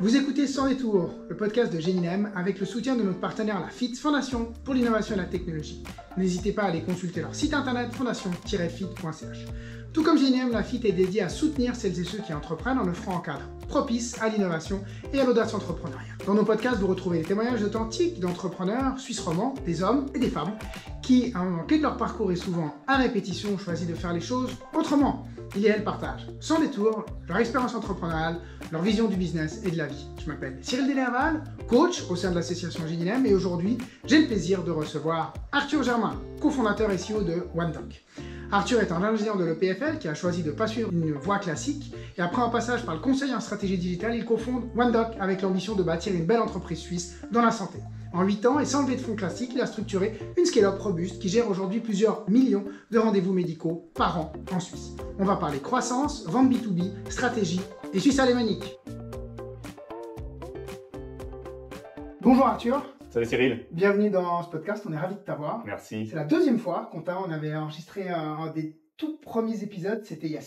Vous écoutez Sans détour, le podcast de Géninem avec le soutien de notre partenaire la FIT, Fondation pour l'innovation et la technologie. N'hésitez pas à aller consulter leur site internet fondation-fit.ch. Tout comme Géninem, la FIT est dédiée à soutenir celles et ceux qui entreprennent en offrant un cadre propice à l'innovation et à l'audace entrepreneuriale. Dans nos podcasts, vous retrouvez des témoignages authentiques d'entrepreneurs suisses romands, des hommes et des femmes, qui, à un moment clé de leur parcours et souvent à répétition, ont choisi de faire les choses autrement. Ils et elles partagent, sans détour, leur expérience entrepreneuriale, leur vision du business et de la vie. Je m'appelle Cyril Delerval, coach au sein de l'association Géninem, et aujourd'hui, j'ai le plaisir de recevoir Arthur Germain, cofondateur et CEO de OneDoc. Arthur est un ingénieur de l'EPFL qui a choisi de ne pas suivre une voie classique, et après un passage par le conseil en stratégie digitale, il cofonde OneDoc avec l'ambition de bâtir une belle entreprise suisse dans la santé. En 8 ans et sans lever de fonds classiques, il a structuré une scale-up robuste qui gère aujourd'hui plusieurs millions de rendez-vous médicaux par an en Suisse. On va parler croissance, vente B2B, stratégie et Suisse alémanique. Bonjour Arthur. Salut Cyril. Bienvenue dans ce podcast, on est ravis de t'avoir. Merci. C'est la deuxième fois qu'on t'a, on avait enregistré un des tout premiers épisodes, c'était il y a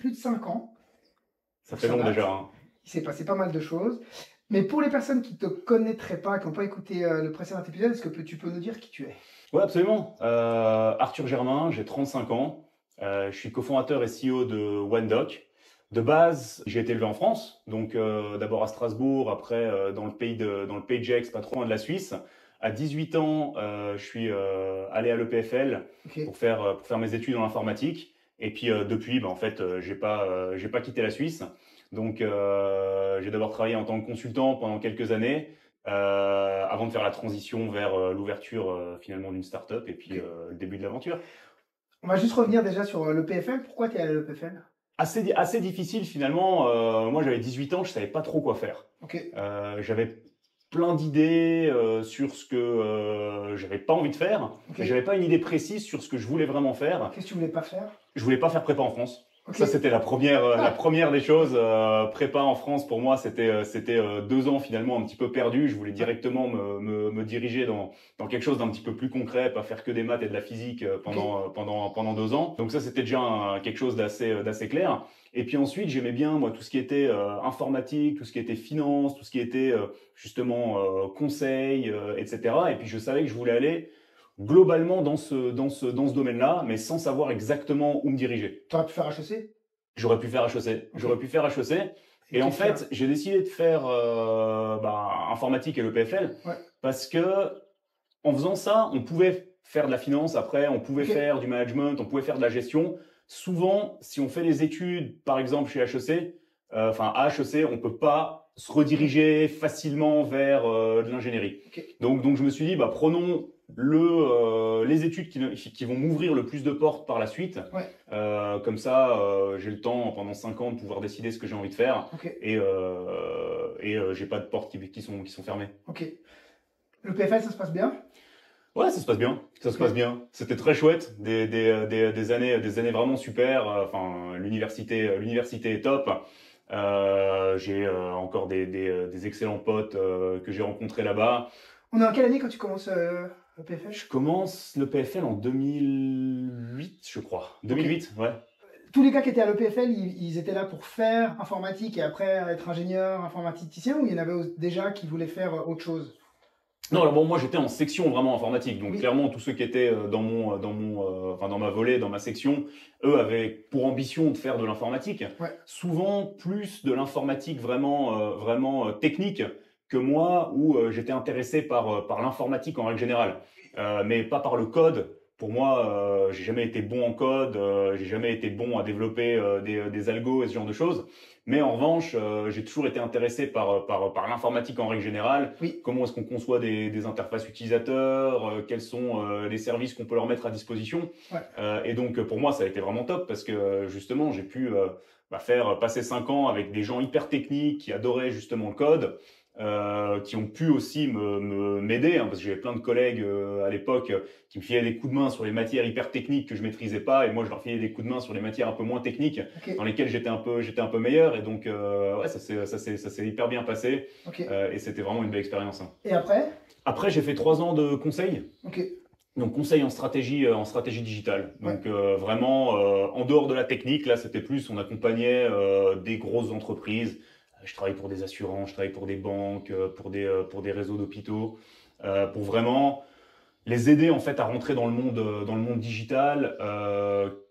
plus de 5 ans. Ça fait long déjà. Hein. Il s'est passé pas mal de choses. Mais pour les personnes qui ne te connaîtraient pas, qui n'ont pas écouté le précédent épisode, est-ce que tu peux nous dire qui tu es? Oui, absolument. Arthur Germain, j'ai 35 ans. Je suis cofondateur et CEO de OneDoc. De base, j'ai été élevé en France, donc d'abord à Strasbourg, après dans le pays de Gex, pas trop loin de la Suisse. À 18 ans, je suis allé à l'EPFL pour faire mes études en informatique. Et puis depuis, en fait, j'ai pas quitté la Suisse. Donc, j'ai d'abord travaillé en tant que consultant pendant quelques années, avant de faire la transition vers l'ouverture finalement d'une start-up et puis le début de l'aventure. On va juste revenir déjà sur l'EPFL. Pourquoi tu es allé à l'EPFL? Assez difficile finalement. Moi, j'avais 18 ans, je savais pas trop quoi faire. J'avais plein d'idées sur ce que j'avais pas envie de faire, mais j'avais pas une idée précise sur ce que je voulais vraiment faire. Qu'est-ce que tu voulais pas faire? Je voulais pas faire prépa en France. Ça, c'était la première des choses. Prépa en France, pour moi, c'était 2 ans finalement un petit peu perdu. Je voulais directement me diriger dans quelque chose d'un petit peu plus concret, pas faire que des maths et de la physique pendant 2 ans. Donc ça, c'était déjà quelque chose d'assez clair. Et puis ensuite, j'aimais bien moi tout ce qui était informatique, tout ce qui était finance, tout ce qui était justement conseil, etc. Et puis je savais que je voulais aller globalement dans ce domaine-là, mais sans savoir exactement où me diriger. Tu aurais pu faire HEC? J'aurais pu faire HEC. J'aurais pu faire HEC. Et en fait, j'ai décidé de faire informatique et l'EPFL parce que en faisant ça, on pouvait faire de la finance après, on pouvait faire du management, on pouvait faire de la gestion. Souvent, si on fait des études, par exemple chez HEC, à HEC, on peut pas se rediriger facilement vers de l'ingénierie. Donc je me suis dit, prenons les études qui vont m'ouvrir le plus de portes par la suite. Comme ça, j'ai le temps pendant 5 ans de pouvoir décider ce que j'ai envie de faire. Et j'ai pas de portes qui sont fermées. Le PFL, ça se passe bien? Ouais, ça se passe bien. Ça se passe bien. C'était très chouette. Des années vraiment super. L'université est top. J'ai encore des excellents potes que j'ai rencontrés là-bas. On est en quelle année quand tu commences le PFL? Je commence le PFL en 2008, je crois. 2008, ouais. Tous les gars qui étaient à l'EPFL, ils étaient là pour faire informatique et après être ingénieur informaticien, ou il y en avait déjà qui voulaient faire autre chose? Non, alors moi j'étais en section vraiment informatique, donc clairement tous ceux qui étaient dans ma volée, dans ma section, eux avaient pour ambition de faire de l'informatique. Souvent plus de l'informatique vraiment technique que moi, où j'étais intéressé par l'informatique en règle générale, mais pas par le code. Pour moi, j'ai jamais été bon en code, j'ai jamais été bon à développer des algos et ce genre de choses. Mais en revanche, j'ai toujours été intéressé par l'informatique en règle générale. Comment est-ce qu'on conçoit des interfaces utilisateurs, quels sont les services qu'on peut leur mettre à disposition. Et donc pour moi, ça a été vraiment top parce que justement, j'ai pu passer 5 ans avec des gens hyper techniques qui adoraient justement le code. Qui ont pu aussi m'aider, parce que j'avais plein de collègues à l'époque qui me filaient des coups de main sur les matières hyper techniques que je maîtrisais pas, et moi je leur filais des coups de main sur les matières un peu moins techniques, dans lesquelles j'étais un peu meilleur, et donc ça s'est hyper bien passé, et c'était vraiment une belle expérience. Et après j'ai fait 3 ans de conseil. Donc conseil en stratégie digitale. Donc vraiment en dehors de la technique, là c'était plus on accompagnait des grosses entreprises Je travaille pour des assurances, je travaille pour des banques, pour des réseaux d'hôpitaux, pour vraiment les aider en fait à rentrer dans le monde digital.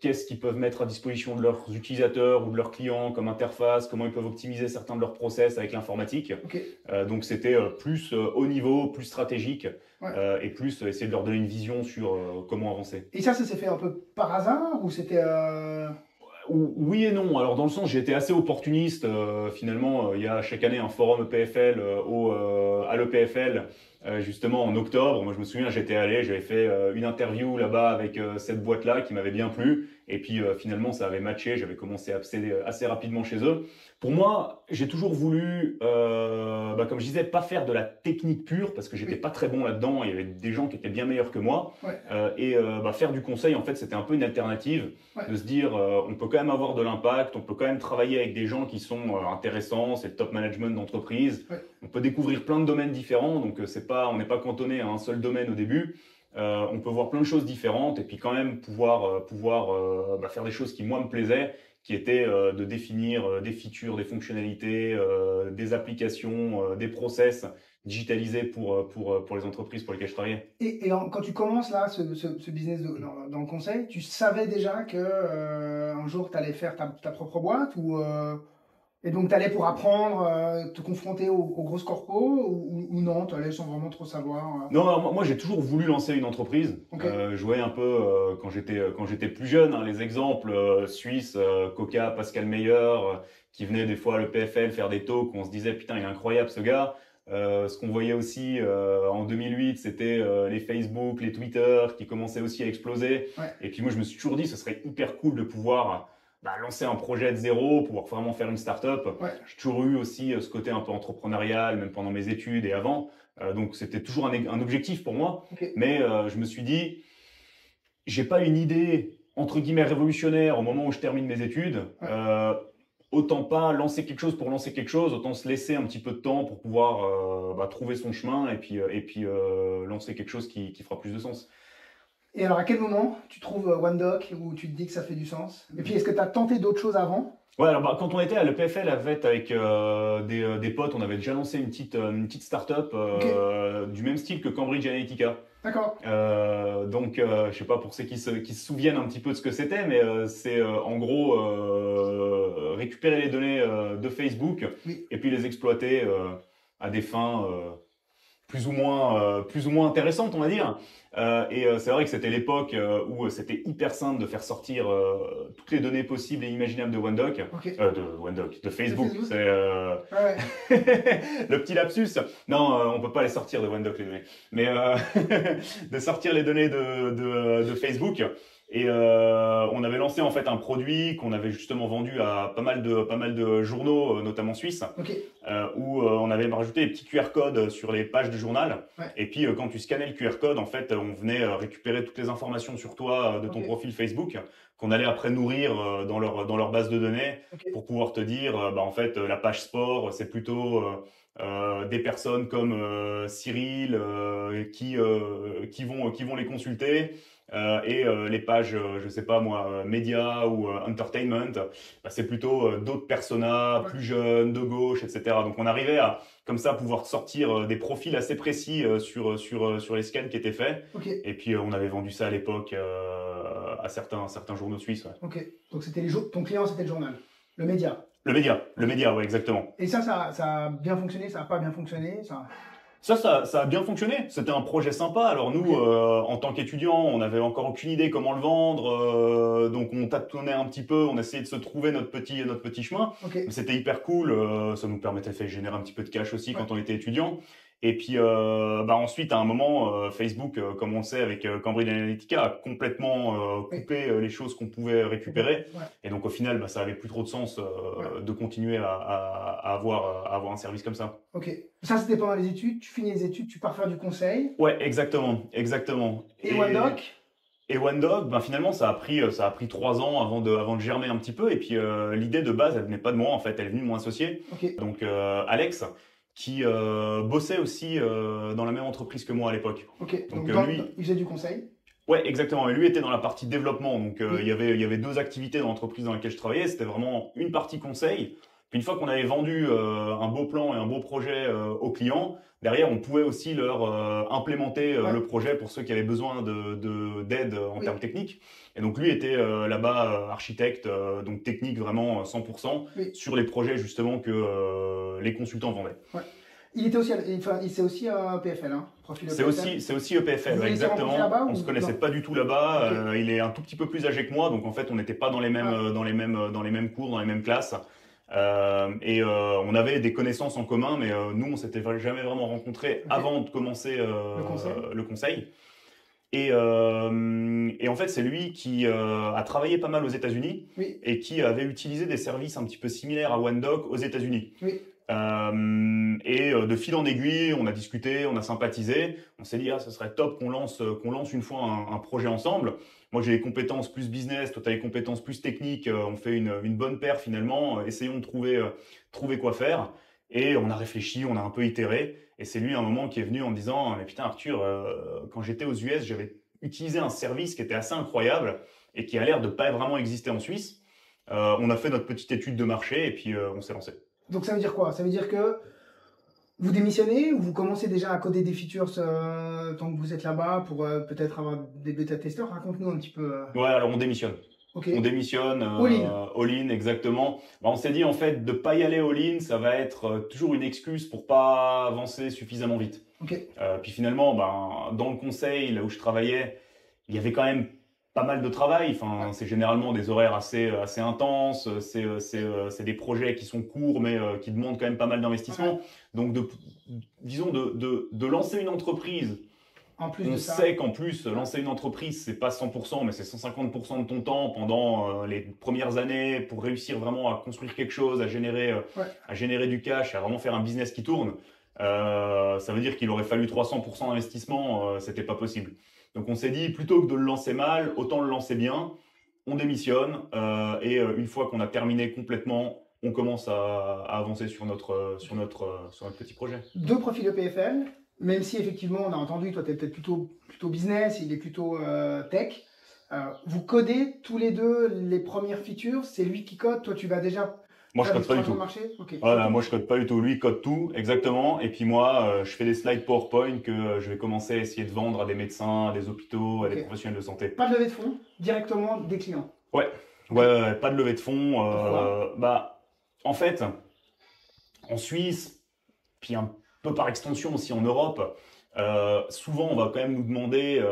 Qu'est-ce qu'ils peuvent mettre à disposition de leurs utilisateurs ou de leurs clients comme interface, comment ils peuvent optimiser certains de leurs process avec l'informatique. Okay. Donc c'était plus haut niveau, plus stratégique, et plus essayer de leur donner une vision sur comment avancer. Et ça s'est fait un peu par hasard ou c'était Oui et non. Alors dans le sens, j'ai été assez opportuniste. Finalement, il y a chaque année un forum EPFL à l'EPFL, justement en octobre. Moi, je me souviens, j'étais allé, j'avais fait une interview là-bas avec cette boîte-là qui m'avait bien plu. Et puis finalement, ça avait matché. J'avais commencé à accéder assez rapidement chez eux. Pour moi, j'ai toujours voulu, comme je disais, pas faire de la technique pure parce que j'étais pas très bon là-dedans. Il y avait des gens qui étaient bien meilleurs que moi. Faire du conseil, en fait, c'était un peu une alternative de se dire, on peut quand même avoir de l'impact, on peut quand même travailler avec des gens qui sont intéressants, c'est le top management d'entreprise. On peut découvrir plein de domaines différents, donc on n'est pas cantonné à un seul domaine au début. On peut voir plein de choses différentes et puis quand même pouvoir faire des choses qui moi me plaisaient, qui étaient de définir des features, des fonctionnalités, des applications, des process digitalisés pour les entreprises pour lesquelles je travaillais. Et quand tu commences là, ce business dans le conseil, tu savais déjà que un jour tu allais faire ta propre boîte et donc tu allais pour apprendre, te confronter aux grosses corpos ou non, tu allais sans vraiment trop savoir Non, alors, moi j'ai toujours voulu lancer une entreprise. Je voyais un peu quand j'étais plus jeune, hein, les exemples suisses, Coca, Pascal Meyer, qui venaient des fois à l'EPFL faire des talks où on se disait putain il est incroyable ce gars. Ce qu'on voyait aussi en 2008, c'était les Facebook, les Twitter qui commençaient aussi à exploser. Et puis moi je me suis toujours dit ce serait hyper cool de pouvoir lancer un projet de zéro, pouvoir vraiment faire une start-up. J'ai toujours eu aussi ce côté un peu entrepreneurial, même pendant mes études et avant. Donc c'était toujours un objectif pour moi. Mais je me suis dit, j'ai pas une idée entre guillemets révolutionnaire au moment où je termine mes études. Autant pas lancer quelque chose pour lancer quelque chose, autant se laisser un petit peu de temps pour pouvoir trouver son chemin et puis lancer quelque chose qui fera plus de sens. Et alors, à quel moment tu trouves OneDoc où tu te dis que ça fait du sens? Et puis, est-ce que tu as tenté d'autres choses avant? Ouais, alors quand on était à l'EPFL avec des potes, on avait déjà lancé une petite start-up du même style que Cambridge Analytica. D'accord. Je sais pas pour ceux qui se souviennent un petit peu de ce que c'était, mais c'est en gros récupérer les données de Facebook et puis les exploiter à des fins plus ou moins intéressantes, on va dire. C'est vrai que c'était l'époque où c'était hyper simple de faire sortir toutes les données possibles et imaginables de OneDoc, de Facebook. C'est le petit lapsus. Non, on peut pas les sortir de OneDoc les données, mais de sortir les données de Facebook. Et on avait lancé en fait un produit qu'on avait justement vendu à pas mal de journaux, notamment suisses, où on avait rajouté des petits QR codes sur les pages du journal. Et puis quand tu scannais le QR code, en fait, on venait récupérer toutes les informations sur toi de ton profil Facebook, qu'on allait après nourrir dans leur base de données pour pouvoir te dire, en fait, la page sport, c'est plutôt des personnes comme Cyril qui vont les consulter. Les pages, je sais pas moi, médias ou entertainment, c'est plutôt d'autres personas plus jeunes, de gauche, etc. Donc on arrivait à, comme ça, pouvoir sortir des profils assez précis sur les scans qui étaient faits. Et puis on avait vendu ça à l'époque à certains journaux suisses. Donc c'était ton client, c'était le journal, le média. Le média, ouais, exactement. Et ça a bien fonctionné, ça a pas bien fonctionné, Ça a bien fonctionné. C'était un projet sympa. Alors nous, en tant qu'étudiants, on n'avait encore aucune idée comment le vendre. Donc on tâtonnait un petit peu, on essayait de se trouver notre petit chemin. Mais c'était hyper cool. Ça nous permettait de générer un petit peu de cash aussi quand on était étudiant. Et puis ensuite, à un moment, Facebook, comme on le sait avec Cambridge Analytica, a complètement coupé les choses qu'on pouvait récupérer. Et donc au final, ça avait plus trop de sens de continuer à avoir un service comme ça. Ça c'était pendant les études. Tu finis les études, tu pars faire du conseil. Ouais, exactement. Et OneDoc? Et OneDoc, finalement, ça a pris 3 ans avant de germer un petit peu. Et puis l'idée de base, elle venait pas de moi en fait, elle est venue de mon associé. Donc Alex, qui bossait aussi dans la même entreprise que moi à l'époque. Donc lui, il faisait du conseil. Ouais, exactement. Et lui était dans la partie développement. Donc il y avait 2 activités dans l'entreprise dans laquelle je travaillais. C'était vraiment une partie conseil Puis une fois qu'on avait vendu un beau plan et un beau projet aux clients, derrière, on pouvait aussi leur implémenter le projet pour ceux qui avaient besoin d'aide en termes techniques. Et donc lui était là-bas architecte, donc technique vraiment 100% sur les projets justement que les consultants vendaient. Ouais. Il était aussi, c'est aussi un PFL, hein, profil EPFL. C'est aussi EPFL, exactement. On se connaissait pas du tout là-bas. Il est un tout petit peu plus âgé que moi, donc en fait on n'était pas dans les mêmes, dans les mêmes cours, dans les mêmes classes. On avait des connaissances en commun, mais nous on s'était jamais vraiment rencontrés avant de commencer le conseil. Et en fait, c'est lui qui a travaillé pas mal aux États-Unis et qui avait utilisé des services un petit peu similaires à OneDoc aux États-Unis. De fil en aiguille, on a discuté, on a sympathisé. On s'est dit, ce serait top qu'on lance une fois un projet ensemble. Moi, j'ai les compétences plus business, toi, tu as les compétences plus techniques. On fait une bonne paire finalement. Essayons de trouver quoi faire. Et on a réfléchi, on a un peu itéré. Et c'est lui, à un moment, qui est venu en me disant, mais putain, Arthur, quand j'étais aux US, j'avais utilisé un service qui était assez incroyable et qui a l'air de pas vraiment exister en Suisse. On a fait notre petite étude de marché et puis on s'est lancé. Donc ça veut dire quoi? Ça veut dire que vous démissionnez ou vous commencez déjà à coder des features tant que vous êtes là-bas pour peut-être avoir des bêta-testeurs? Raconte-nous un petit peu. Ouais, alors on démissionne. On démissionne, all-in, exactement. On s'est dit en fait de pas y aller all-in, ça va être toujours une excuse pour pas avancer suffisamment vite. Puis finalement, dans le conseil, là où je travaillais, il y avait quand même pas mal de travail. Enfin, c'est généralement des horaires assez intenses. C'est des projets qui sont courts, mais qui demandent quand même pas mal d'investissement. Donc, disons de lancer une entreprise. On sait qu'en plus, lancer une entreprise, c'est pas 100%, mais c'est 150% de ton temps pendant les premières années pour réussir vraiment à construire quelque chose, à générer du cash, à vraiment faire un business qui tourne. Ça veut dire qu'il aurait fallu 300% d'investissement, c'était pas possible. Donc on s'est dit, plutôt que de le lancer mal, autant le lancer bien. On démissionne et une fois qu'on a terminé complètement, on commence à avancer sur notre petit projet. Deux profils EPFL. Même si effectivement, on a entendu, toi tu es peut-être plutôt business, il est plutôt tech. Vous codez tous les deux les premières features, c'est lui qui code, toi tu vas déjà... Moi je code pas du tout. Voilà, moi je code pas du tout, lui il code tout, exactement. Et puis moi, je fais des slides PowerPoint que je vais commencer à essayer de vendre à des médecins, à des hôpitaux, à des professionnels de santé. Pas de levée de fonds, directement des clients. Ouais, pas de levée de fonds. En fait, en Suisse, puis un peu par extension aussi en Europe, souvent on va quand même nous demander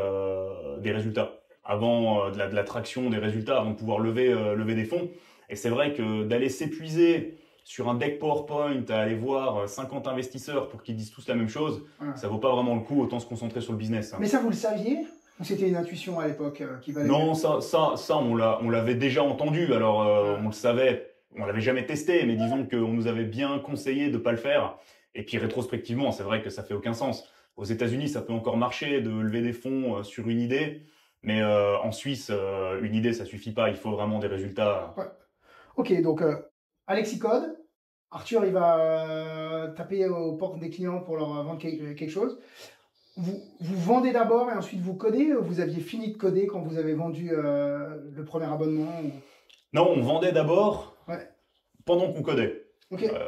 des résultats avant de l'attraction des résultats avant de pouvoir lever des fonds. Et c'est vrai que d'aller s'épuiser sur un deck PowerPoint à aller voir 50 investisseurs pour qu'ils disent tous la même chose, ça vaut pas vraiment le coup, autant se concentrer sur le business. Mais ça, vous le saviez? Ou c'était une intuition à l'époque qui valait? Non, ça on l'avait déjà entendu, alors on le savait, on l'avait jamais testé, mais disons qu'on nous avait bien conseillé de pas le faire. Et puis rétrospectivement, c'est vrai que ça fait aucun sens. Aux États-Unis, ça peut encore marcher de lever des fonds sur une idée, mais en Suisse, une idée, ça suffit pas. Il faut vraiment des résultats. Ok, donc Alexis code. Arthur, il va taper aux portes des clients pour leur vendre quelque chose. Vous vendez d'abord et ensuite vous codez? Vous aviez fini de coder quand vous avez vendu le premier abonnement ou... Non, on vendait d'abord pendant qu'on codait.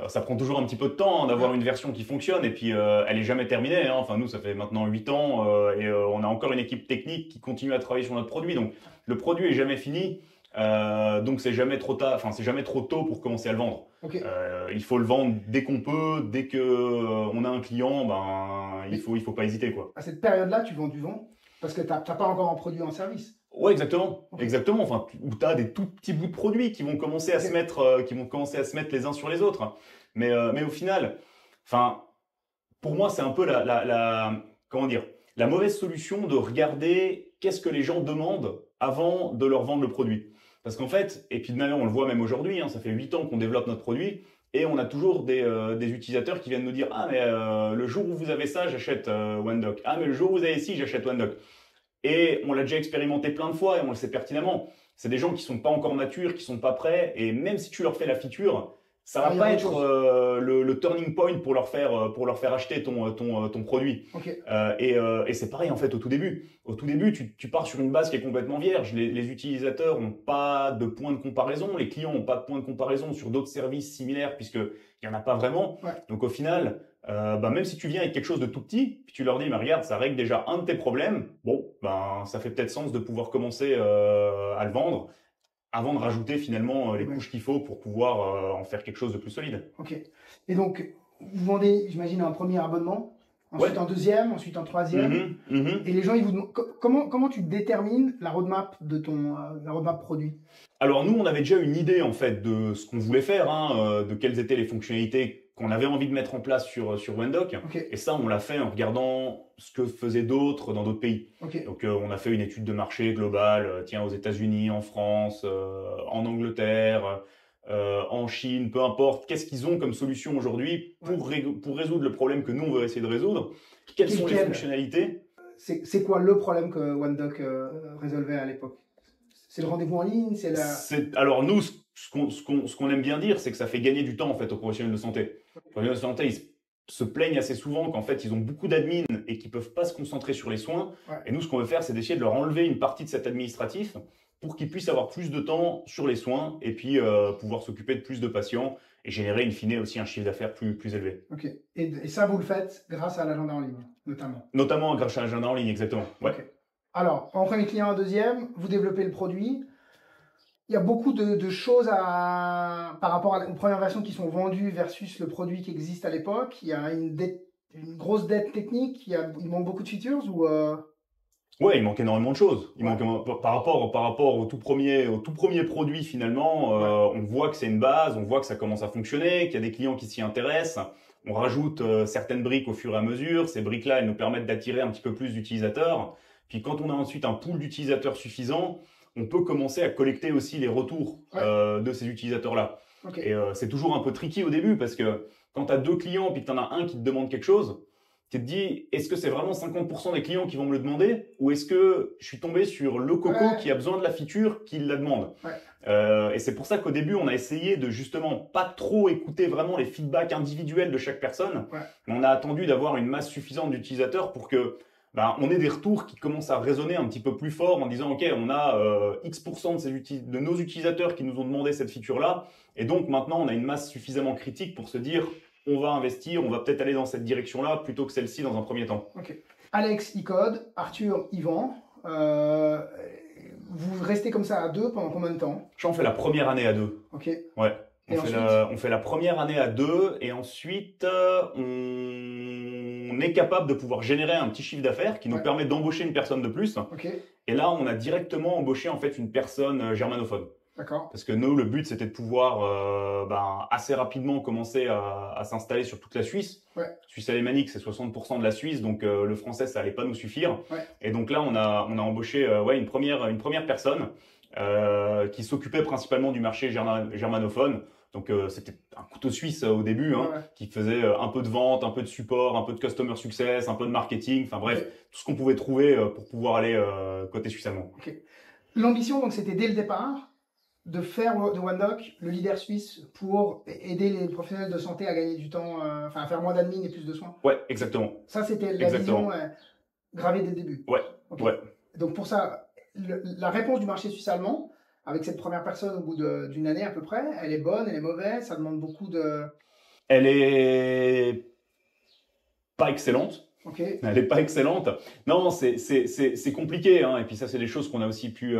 Ça prend toujours un petit peu de temps d'avoir une version qui fonctionne et puis elle est jamais terminée. Enfin, nous, ça fait maintenant 8 ans et on a encore une équipe technique qui continue à travailler sur notre produit. Donc, le produit est jamais fini. Donc, c'est jamais trop tard. Enfin, c'est jamais trop tôt pour commencer à le vendre. Il faut le vendre dès qu'on peut, dès que on a un client. Il faut pas hésiter, quoi. À cette période-là, tu vends du vent parce que t'as pas encore un produit en service. Ouais, exactement. Exactement. Enfin, où tu as des tout petits bouts de produits qui vont commencer à se mettre les uns sur les autres. Mais au final, enfin, pour moi, c'est un peu comment dire, la mauvaise solution de regarder qu'est-ce que les gens demandent avant de leur vendre le produit. Parce qu'en fait, et puis de manière, on le voit même aujourd'hui, ça fait 8 ans qu'on développe notre produit et on a toujours des utilisateurs qui viennent nous dire « Ah, mais le jour où vous avez ça, j'achète OneDoc. Ah, mais le jour où vous avez ci, j'achète OneDoc. » Et on l'a déjà expérimenté plein de fois et on le sait pertinemment. C'est des gens qui sont pas encore matures, qui sont pas prêts. Et même si tu leur fais la feature, ça va pas être le turning point pour leur faire acheter ton produit. Okay. Et c'est pareil en fait au tout début. Au tout début, tu pars sur une base qui est complètement vierge. Les utilisateurs n'ont pas de point de comparaison, les clients n'ont pas de point de comparaison sur d'autres services similaires puisqu'il n'y en a pas vraiment. Ouais. Donc au final, même si tu viens avec quelque chose de tout petit, puis tu leur dis, mais regarde, ça règle déjà un de tes problèmes, bon, ça fait peut-être sens de pouvoir commencer à le vendre avant de rajouter finalement les couches qu'il faut pour pouvoir en faire quelque chose de plus solide. Ok. Et donc, vous vendez, j'imagine, un premier abonnement, ensuite un deuxième, ensuite un troisième. Et les gens, ils vous demandent comment tu détermines la roadmap de la roadmap produit? Alors nous, on avait déjà une idée en fait de ce qu'on voulait faire, de quelles étaient les fonctionnalités qu'on avait envie de mettre en place sur Wendoc. Okay. Et ça, on l'a fait en regardant ce que faisaient d'autres dans d'autres pays. Okay. Donc on a fait une étude de marché globale, aux États-Unis, en France, en Angleterre, en Chine, peu importe. Qu'est-ce qu'ils ont comme solution aujourd'hui pour résoudre le problème que nous, on veut essayer de résoudre? Quelles sont les fonctionnalités? C'est quoi le problème que Wendoc résolvait à l'époque? C'est le rendez-vous en ligne, Alors nous, ce qu'on aime bien dire, c'est que ça fait gagner du temps en fait aux professionnels de santé. Les professionnels de santé, ils se plaignent assez souvent qu'en fait ils ont beaucoup d'admin et qu'ils peuvent pas se concentrer sur les soins. Et nous, ce qu'on veut faire, c'est d'essayer de leur enlever une partie de cet administratif pour qu'ils puissent avoir plus de temps sur les soins et puis pouvoir s'occuper de plus de patients et générer in fine aussi un chiffre d'affaires plus élevé. Ok. Et ça, vous le faites grâce à l'agenda en ligne, notamment? Notamment grâce à l'agenda en ligne, exactement. Ouais. Okay. Alors, en premier client, en deuxième, vous développez le produit. Il y a beaucoup de choses par rapport aux premières versions qui sont vendues versus le produit qui existe à l'époque. Il y a une grosse dette technique. Il manque beaucoup de features ou Ouais, il manque énormément de choses. Par rapport au tout premier produit finalement, on voit que c'est une base, on voit que ça commence à fonctionner, qu'il y a des clients qui s'y intéressent. On rajoute certaines briques au fur et à mesure. Ces briques-là, elles nous permettent d'attirer un petit peu plus d'utilisateurs. Puis quand on a ensuite un pool d'utilisateurs suffisant, on peut commencer à collecter aussi les retours de ces utilisateurs-là. Okay. Et c'est toujours un peu tricky au début parce que quand tu as deux clients puis que tu en as un qui te demande quelque chose, tu te dis, est-ce que c'est vraiment 50% des clients qui vont me le demander ou est-ce que je suis tombé sur le coco qui a besoin de la feature qui la demande? Et c'est pour ça qu'au début, on a essayé de justement pas trop écouter vraiment les feedbacks individuels de chaque personne. Mais on a attendu d'avoir une masse suffisante d'utilisateurs pour que on ait des retours qui commencent à résonner un petit peu plus fort en disant, OK, on a X% de nos utilisateurs qui nous ont demandé cette feature-là. Et donc maintenant, on a une masse suffisamment critique pour se dire, on va investir, on va peut-être aller dans cette direction-là plutôt que celle-ci dans un premier temps. Ok. Alex, Icode, Arthur, Yvan, vous restez comme ça à deux pendant combien de temps? On fait la première année à deux. Ok. Ouais. On fait la première année à deux et ensuite on est capable de pouvoir générer un petit chiffre d'affaires qui nous permet d'embaucher une personne de plus. Okay. Et là, on a directement embauché en fait une personne germanophone. D'accord. Parce que nous, le but, c'était de pouvoir assez rapidement commencer à s'installer sur toute la Suisse. Suisse alémanique, c'est 60% de la Suisse, donc le français, ça allait pas nous suffire. Et donc là, on a embauché une première personne qui s'occupait principalement du marché germanophone. Donc c'était un couteau suisse au début, qui faisait un peu de vente, un peu de support, un peu de customer success, un peu de marketing, enfin bref, tout ce qu'on pouvait trouver pour pouvoir aller côté suisse allemand. Okay. L'ambition, donc, c'était dès le départ de faire de Wendoc le leader suisse pour aider les professionnels de santé à gagner du temps, à faire moins d'admin et plus de soins. Ouais, exactement. Ça, c'était la vision gravée dès le début. Ouais. Donc pour ça, la réponse du marché suisse-allemand, avec cette première personne au bout d'une année à peu près, elle est bonne, elle est mauvaise, ça demande beaucoup de... Elle est pas excellente. Okay. Elle n'est pas excellente. Non, c'est compliqué, hein. Et puis ça, c'est des choses qu'on a aussi pu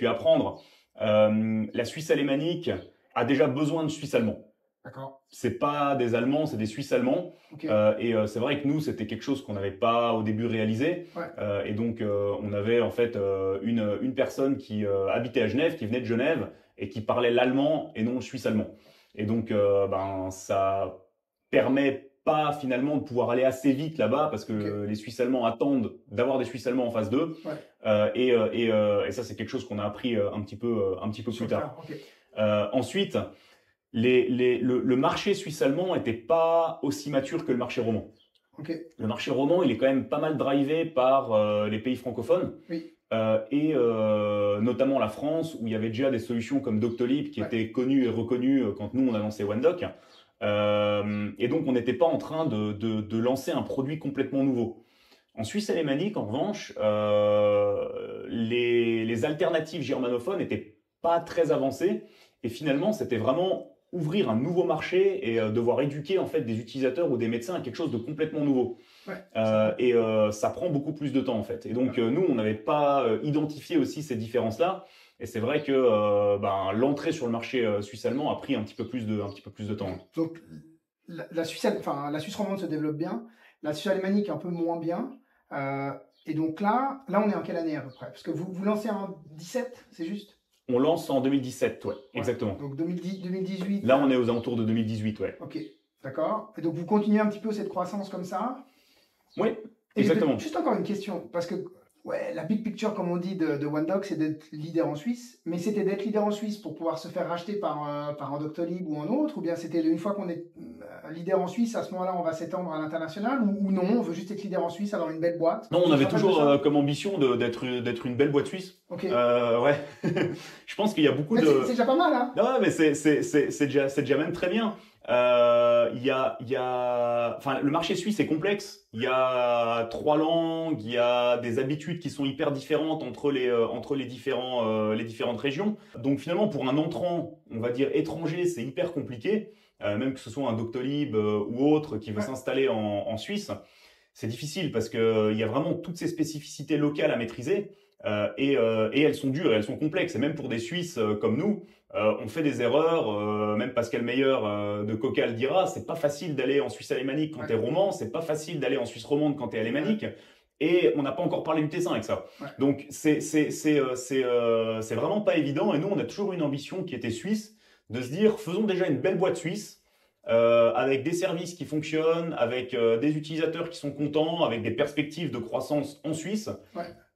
apprendre. La Suisse alémanique a déjà besoin de Suisse allemand. D'accord. C'est pas des Allemands, c'est des Suisses allemands. Okay. Et c'est vrai que nous, c'était quelque chose qu'on n'avait pas au début réalisé. Et donc, on avait en fait une personne qui habitait à Genève, qui venait de Genève et qui parlait l'allemand et non le suisse allemand. Et donc, ça permet pas finalement de pouvoir aller assez vite là-bas parce que les Suisses allemands attendent d'avoir des Suisses allemands en phase 2. Et ça, c'est quelque chose qu'on a appris un petit peu plus tard. Ensuite, le marché suisse-allemand n'était pas aussi mature que le marché roman. Le marché roman, il est quand même pas mal drivé par les pays francophones. et notamment la France, où il y avait déjà des solutions comme Doctolib qui étaient connues et reconnues quand nous on a lancé OneDoc. Et donc on n'était pas en train de lancer un produit complètement nouveau. En Suisse alémanique, en revanche, les alternatives germanophones n'étaient pas très avancées, et finalement c'était vraiment ouvrir un nouveau marché et devoir éduquer en fait des utilisateurs ou des médecins à quelque chose de complètement nouveau. Et ça prend beaucoup plus de temps en fait. Et donc nous, on n'avait pas identifié aussi ces différences-là. Et c'est vrai que l'entrée sur le marché suisse-allemand a pris un petit peu plus de temps. Donc la Suisse romande se développe bien, la Suisse alémanique un peu moins bien. Et donc là, on est en quelle année à peu près? Parce que vous lancez en 17, c'est juste? On lance en 2017, ouais, exactement. Donc 2018. Là, on est aux alentours de 2018, ouais. Ok, d'accord. Et donc vous continuez un petit peu cette croissance comme ça? Oui, exactement. Juste encore une question, parce que la big picture, comme on dit, de OneDoc, c'est d'être leader en Suisse. Mais c'était d'être leader en Suisse pour pouvoir se faire racheter par un Doctolib ou un autre? Ou bien c'était une fois qu'on est leader en Suisse, à ce moment-là, on va s'étendre à l'international? Ou non, on veut juste être leader en Suisse, avoir une belle boîte? Non, on avait toujours comme ambition d'être une belle boîte suisse. Ok. Ouais. Je pense qu'il y a beaucoup de... C'est déjà pas mal, hein? Non, mais c'est déjà même très bien. Enfin, le marché suisse est complexe. Il y a 3 langues, il y a des habitudes qui sont hyper différentes entre les différentes régions. Donc finalement, pour un entrant, on va dire étranger, c'est hyper compliqué. Même que ce soit un Doctolib ou autre qui veut s'installer en Suisse, c'est difficile parce que il y a vraiment toutes ces spécificités locales à maîtriser. Et elles sont dures et elles sont complexes. Et même pour des Suisses comme nous, on fait des erreurs. Même Pascal Meyer de Coca le dira, c'est pas facile d'aller en Suisse alémanique quand t'es roman, c'est pas facile d'aller en Suisse romande quand t'es alémanique. Et on n'a pas encore parlé du Tessin avec ça. Donc c'est vraiment pas évident. Et nous, on a toujours une ambition qui était suisse, de se dire faisons déjà une belle boîte suisse. Avec des services qui fonctionnent, avec des utilisateurs qui sont contents, avec des perspectives de croissance en Suisse,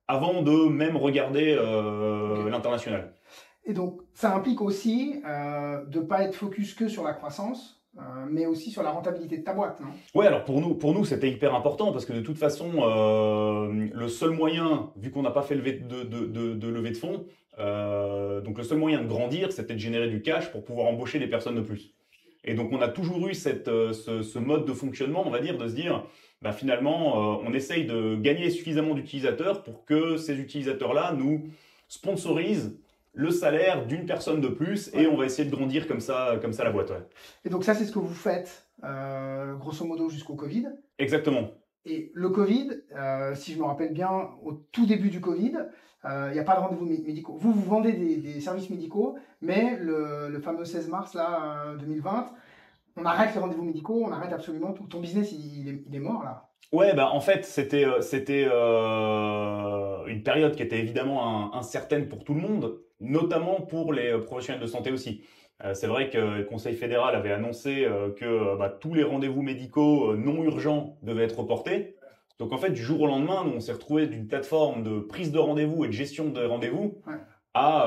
avant de même regarder l'international. Et donc, ça implique aussi de ne pas être focus que sur la croissance, mais aussi sur la rentabilité de ta boîte, non? Ouais, alors pour nous c'était hyper important parce que de toute façon, le seul moyen, vu qu'on n'a pas fait de levée de fonds, donc le seul moyen de grandir, c'était de générer du cash pour pouvoir embaucher des personnes de plus. Et donc, on a toujours eu ce mode de fonctionnement, on va dire, de se dire, finalement, on essaye de gagner suffisamment d'utilisateurs pour que ces utilisateurs-là nous sponsorisent le salaire d'une personne de plus et on va essayer de grandir comme ça la boîte. Ouais. Et donc, ça, c'est ce que vous faites, grosso modo, jusqu'au Covid. Exactement. Et le Covid, si je me rappelle bien, au tout début du Covid, il n'y a pas de rendez-vous médicaux. Vous vendez des services médicaux, mais le fameux 16 mars là, 2020, on arrête les rendez-vous médicaux, on arrête absolument tout. Ton business, il est mort là. Ouais, en fait, c'était une période qui était évidemment incertaine pour tout le monde, notamment pour les professionnels de santé aussi. C'est vrai que le Conseil fédéral avait annoncé que tous les rendez-vous médicaux non urgents devaient être reportés. Donc en fait, du jour au lendemain, nous, on s'est retrouvé d'une plateforme de prise de rendez-vous et de gestion de rendez-vous à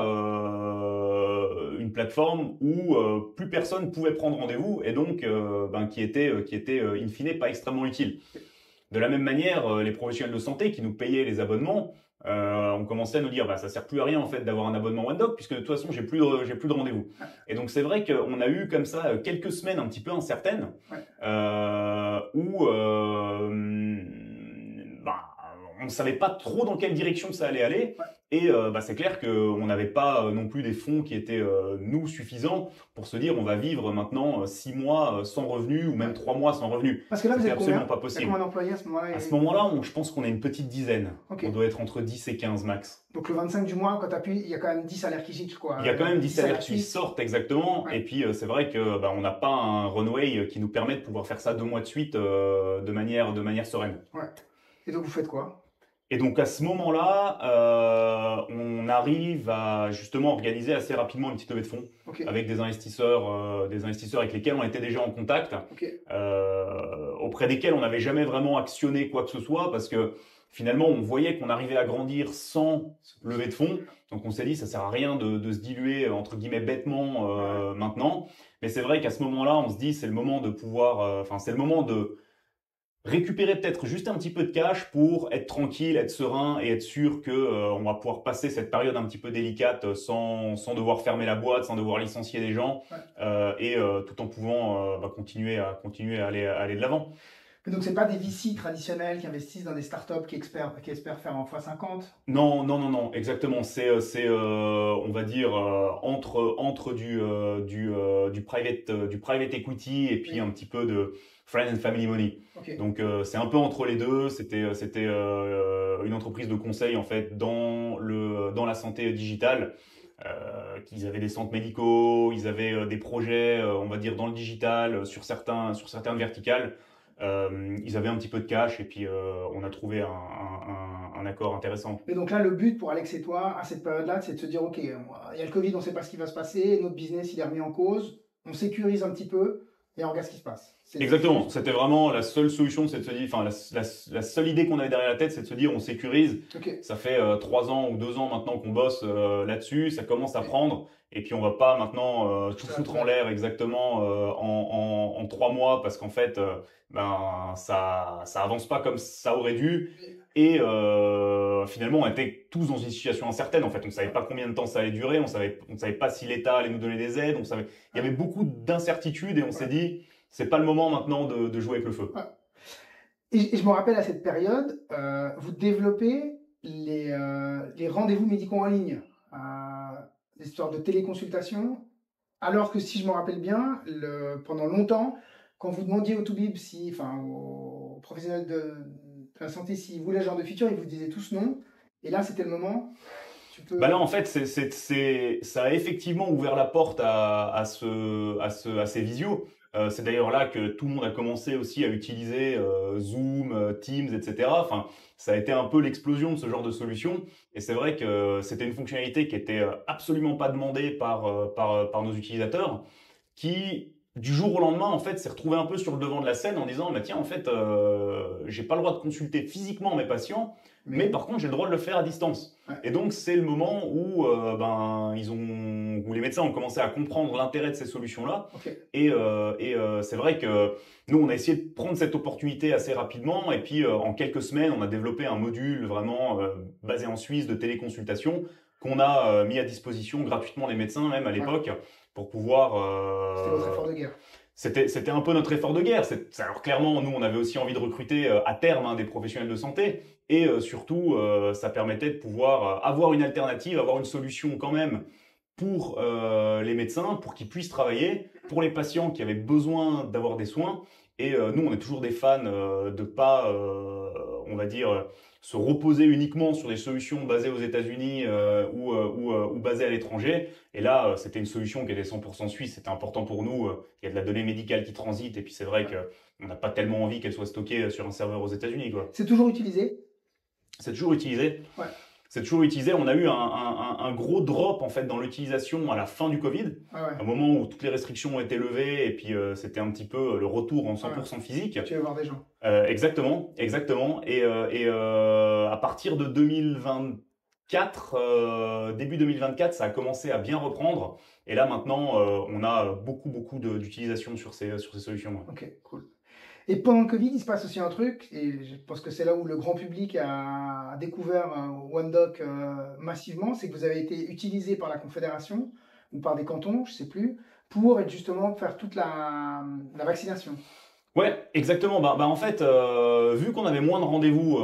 une plateforme où plus personne pouvait prendre rendez-vous et donc qui était in fine pas extrêmement utile. De la même manière, les professionnels de santé qui nous payaient les abonnements ont commencé à nous dire ça sert plus à rien en fait d'avoir un abonnement OneDoc puisque de toute façon j'ai plus de rendez-vous. Et donc c'est vrai qu'on a eu comme ça quelques semaines un petit peu incertaines où on ne savait pas trop dans quelle direction ça allait aller. Et c'est clair qu'on n'avait pas non plus des fonds qui étaient, nous, suffisants pour se dire on va vivre maintenant 6 mois sans revenus ou même 3 mois sans revenus. Parce que là, vous êtes absolument pas possible. Combien d'employés à ce moment-là? À ce moment-là, je pense qu'on est une petite dizaine. On doit être entre 10 et 15 max. Donc le 25 du mois, quand tu appuies, il y a quand même 10 salaires qui sortent, quoi. Il y a quand même 10 salaires qui sortent, exactement. Et puis c'est vrai que on n'a pas un runway qui nous permet de pouvoir faire ça 2 mois de suite de manière sereine. Et donc vous faites quoi? Et donc à ce moment-là, on arrive à justement organiser assez rapidement une petite levée de fonds avec des investisseurs avec lesquels on était déjà en contact, auprès desquels on n'avait jamais vraiment actionné quoi que ce soit parce que finalement on voyait qu'on arrivait à grandir sans lever de fonds. Donc on s'est dit ça sert à rien de se diluer entre guillemets bêtement maintenant. Mais c'est vrai qu'à ce moment-là, on se dit c'est le moment de pouvoir, c'est le moment de récupérer peut-être juste un petit peu de cash pour être tranquille, être serein et être sûr que on va pouvoir passer cette période un petit peu délicate sans devoir fermer la boîte, sans devoir licencier des gens, et tout en pouvant continuer à aller de l'avant. Mais donc c'est pas des VC traditionnels qui investissent dans des startups qui espèrent faire en x50? Non, exactement. C'est on va dire entre du private equity et puis un petit peu de friend and family money. Okay. Donc c'est un peu entre les deux. C'était une entreprise de conseil en fait dans la santé digitale. Qu'ils avaient des centres médicaux, ils avaient des projets, on va dire dans le digital, sur certaines verticales. Ils avaient un petit peu de cash et puis on a trouvé un accord intéressant. Et donc là, le but pour Alex et toi, à cette période-là, c'est de se dire, OK, il y a le Covid, on ne sait pas ce qui va se passer, notre business, il est remis en cause, on sécurise un petit peu et on regarde ce qui se passe. Exactement, c'était vraiment la seule solution, c'est de se dire, enfin la seule idée qu'on avait derrière la tête, c'est de se dire on sécurise. Ça fait 3 ans ou 2 ans maintenant qu'on bosse là-dessus, ça commence à prendre, et puis on va pas maintenant tout foutre en l'air exactement en 3 mois, parce qu'en fait ça avance pas comme ça aurait dû, et finalement on était tous dans une situation incertaine en fait, on savait pas combien de temps ça allait durer, on savait pas si l'État allait nous donner des aides, il y avait beaucoup d'incertitudes et on s'est dit c'est pas le moment maintenant de jouer avec le feu. Et je me rappelle à cette période, vous développez les rendez-vous médicaux en ligne, l'histoire de téléconsultation, alors que si je me rappelle bien, pendant longtemps, quand vous demandiez au Toubib, aux professionnels de la santé, s'ils voulaient ce genre de feature, ils vous disaient tous non. Et là, c'était le moment. Là, en fait, ça a effectivement ouvert la porte à ces visios. C'est d'ailleurs là que tout le monde a commencé aussi à utiliser Zoom, Teams, etc. Enfin, ça a été un peu l'explosion de ce genre de solution. Et c'est vrai que c'était une fonctionnalité qui était absolument pas demandée par nos utilisateurs, qui du jour au lendemain, en fait, s'est retrouvé un peu sur le devant de la scène en disant, bah, tiens, en fait, j'ai pas le droit de consulter physiquement mes patients, mais par contre, j'ai le droit de le faire à distance. Et donc, c'est le moment où où les médecins ont commencé à comprendre l'intérêt de ces solutions-là. Et c'est vrai que nous, on a essayé de prendre cette opportunité assez rapidement. Et puis, en quelques semaines, on a développé un module vraiment basé en Suisse de téléconsultation qu'on a mis à disposition gratuitement des médecins, même à l'époque, pour pouvoir... C'était votre effort de guerre. C'était un peu notre effort de guerre. Alors clairement, nous, on avait aussi envie de recruter à terme des professionnels de santé. Et surtout, ça permettait de pouvoir avoir une alternative, avoir une solution quand même pour les médecins, pour qu'ils puissent travailler, pour les patients qui avaient besoin d'avoir des soins. Et nous, on est toujours des fans de pas, on va dire, se reposer uniquement sur des solutions basées aux États-Unis ou basées à l'étranger. Et là, c'était une solution qui était 100% suisse. C'était important pour nous. Il y a de la donnée médicale qui transite. Et puis, c'est vrai qu'on n'a pas tellement envie qu'elle soit stockée sur un serveur aux États-Unis, quoi. C'est toujours utilisé? C'est toujours utilisé. C'est toujours utilisé. On a eu un gros drop en fait dans l'utilisation à la fin du Covid, au moment où toutes les restrictions ont été levées et puis c'était un petit peu le retour en 100% physique. Tu vas voir des gens. Exactement. Et à partir de 2024, début 2024, ça a commencé à bien reprendre. Et là maintenant, on a beaucoup d'utilisation sur ces solutions. Ok, cool. Et pendant le Covid, il se passe aussi un truc, et je pense que c'est là où le grand public a découvert OneDoc massivement, c'est que vous avez été utilisé par la Confédération, ou par des cantons, je ne sais plus, pour justement faire toute la vaccination. Ouais, exactement. En fait, vu qu'on avait moins de rendez-vous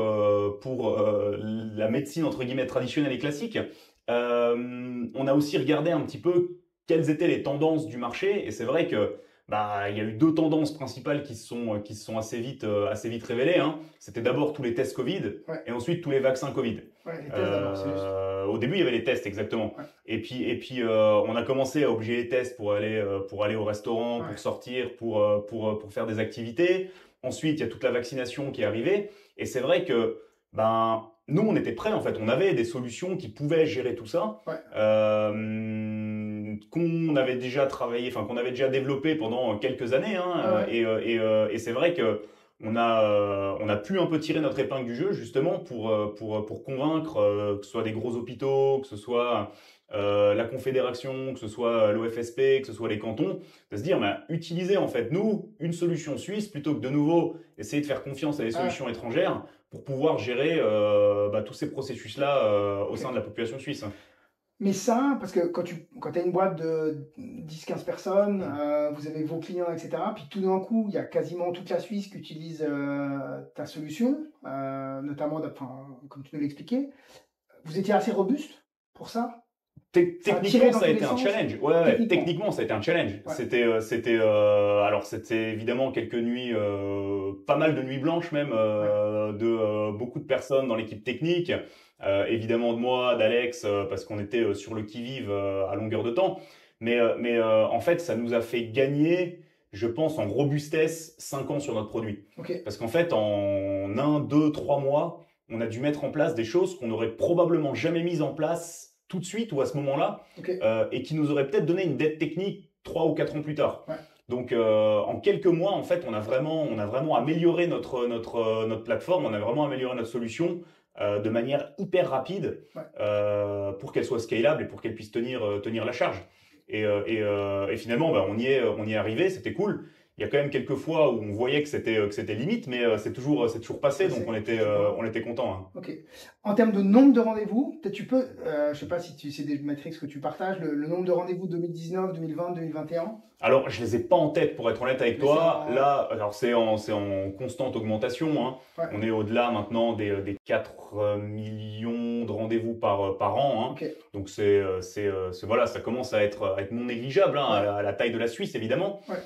pour la médecine entre guillemets traditionnelle et classique, on a aussi regardé un petit peu quelles étaient les tendances du marché, et c'est vrai que il y a eu 2 tendances principales qui se sont assez vite révélées. C'était d'abord tous les tests Covid et ensuite tous les vaccins Covid. Les tests d'abord, c'est juste. Au début, il y avait les tests, exactement. Et puis on a commencé à obliger les tests pour aller au restaurant, pour sortir, pour faire des activités. Ensuite, il y a toute la vaccination qui est arrivée. Et c'est vrai que nous, on était prêts en fait. On avait des solutions qui pouvaient gérer tout ça. Qu'on avait déjà travaillé, qu'on avait déjà développé pendant quelques années, et c'est vrai que on a pu un peu tirer notre épingle du jeu justement pour convaincre que ce soit des gros hôpitaux, que ce soit la confédération, que ce soit l'OFSP, que ce soit les cantons, de se dire, utilisez en fait, nous, une solution suisse, plutôt que de nouveau essayer de faire confiance à des solutions étrangères pour pouvoir gérer tous ces processus-là au sein de la population suisse. Mais ça, parce que quand tu as une boîte de 10-15 personnes, vous avez vos clients, etc., puis tout d'un coup, il y a quasiment toute la Suisse qui utilise ta solution, notamment, comme tu nous l'expliquais. Vous étiez assez robuste pour ça? Techniquement, ça a été un challenge. Ouais, techniquement, ça a été un challenge. Ouais. C'était évidemment quelques nuits, pas mal de nuits blanches même, de beaucoup de personnes dans l'équipe technique. Évidemment de moi, d'Alex, parce qu'on était sur le qui-vive à longueur de temps. Mais en fait, ça nous a fait gagner, je pense, en robustesse 5 ans sur notre produit. Okay. Parce qu'en fait, en 1, 2, 3 mois, on a dû mettre en place des choses qu'on n'aurait probablement jamais mises en place tout de suite ou à ce moment-là, et qui nous aurait peut-être donné une dette technique 3 ou 4 ans plus tard. Ouais. Donc, en quelques mois, en fait, on a vraiment amélioré notre plateforme, on a vraiment amélioré notre solution de manière hyper rapide pour qu'elle soit scalable et pour qu'elle puisse tenir la charge. Et finalement, on y est arrivé, c'était cool. Il y a quand même quelques fois où on voyait que c'était limite, mais c'est toujours passé, donc on était content. Hein. Ok. En termes de nombre de rendez-vous, peut-être tu peux, je sais pas si c'est des métriques que tu partages, le nombre de rendez-vous 2019, 2020, 2021. Alors, je les ai pas en tête pour être honnête avec toi. Là, alors c'est en constante augmentation. Hein. Ouais. On est au-delà maintenant des 4 millions de rendez-vous par an. Hein. Okay. Donc voilà, ça commence à être non négligeable hein, à la taille de la Suisse évidemment. Ouais.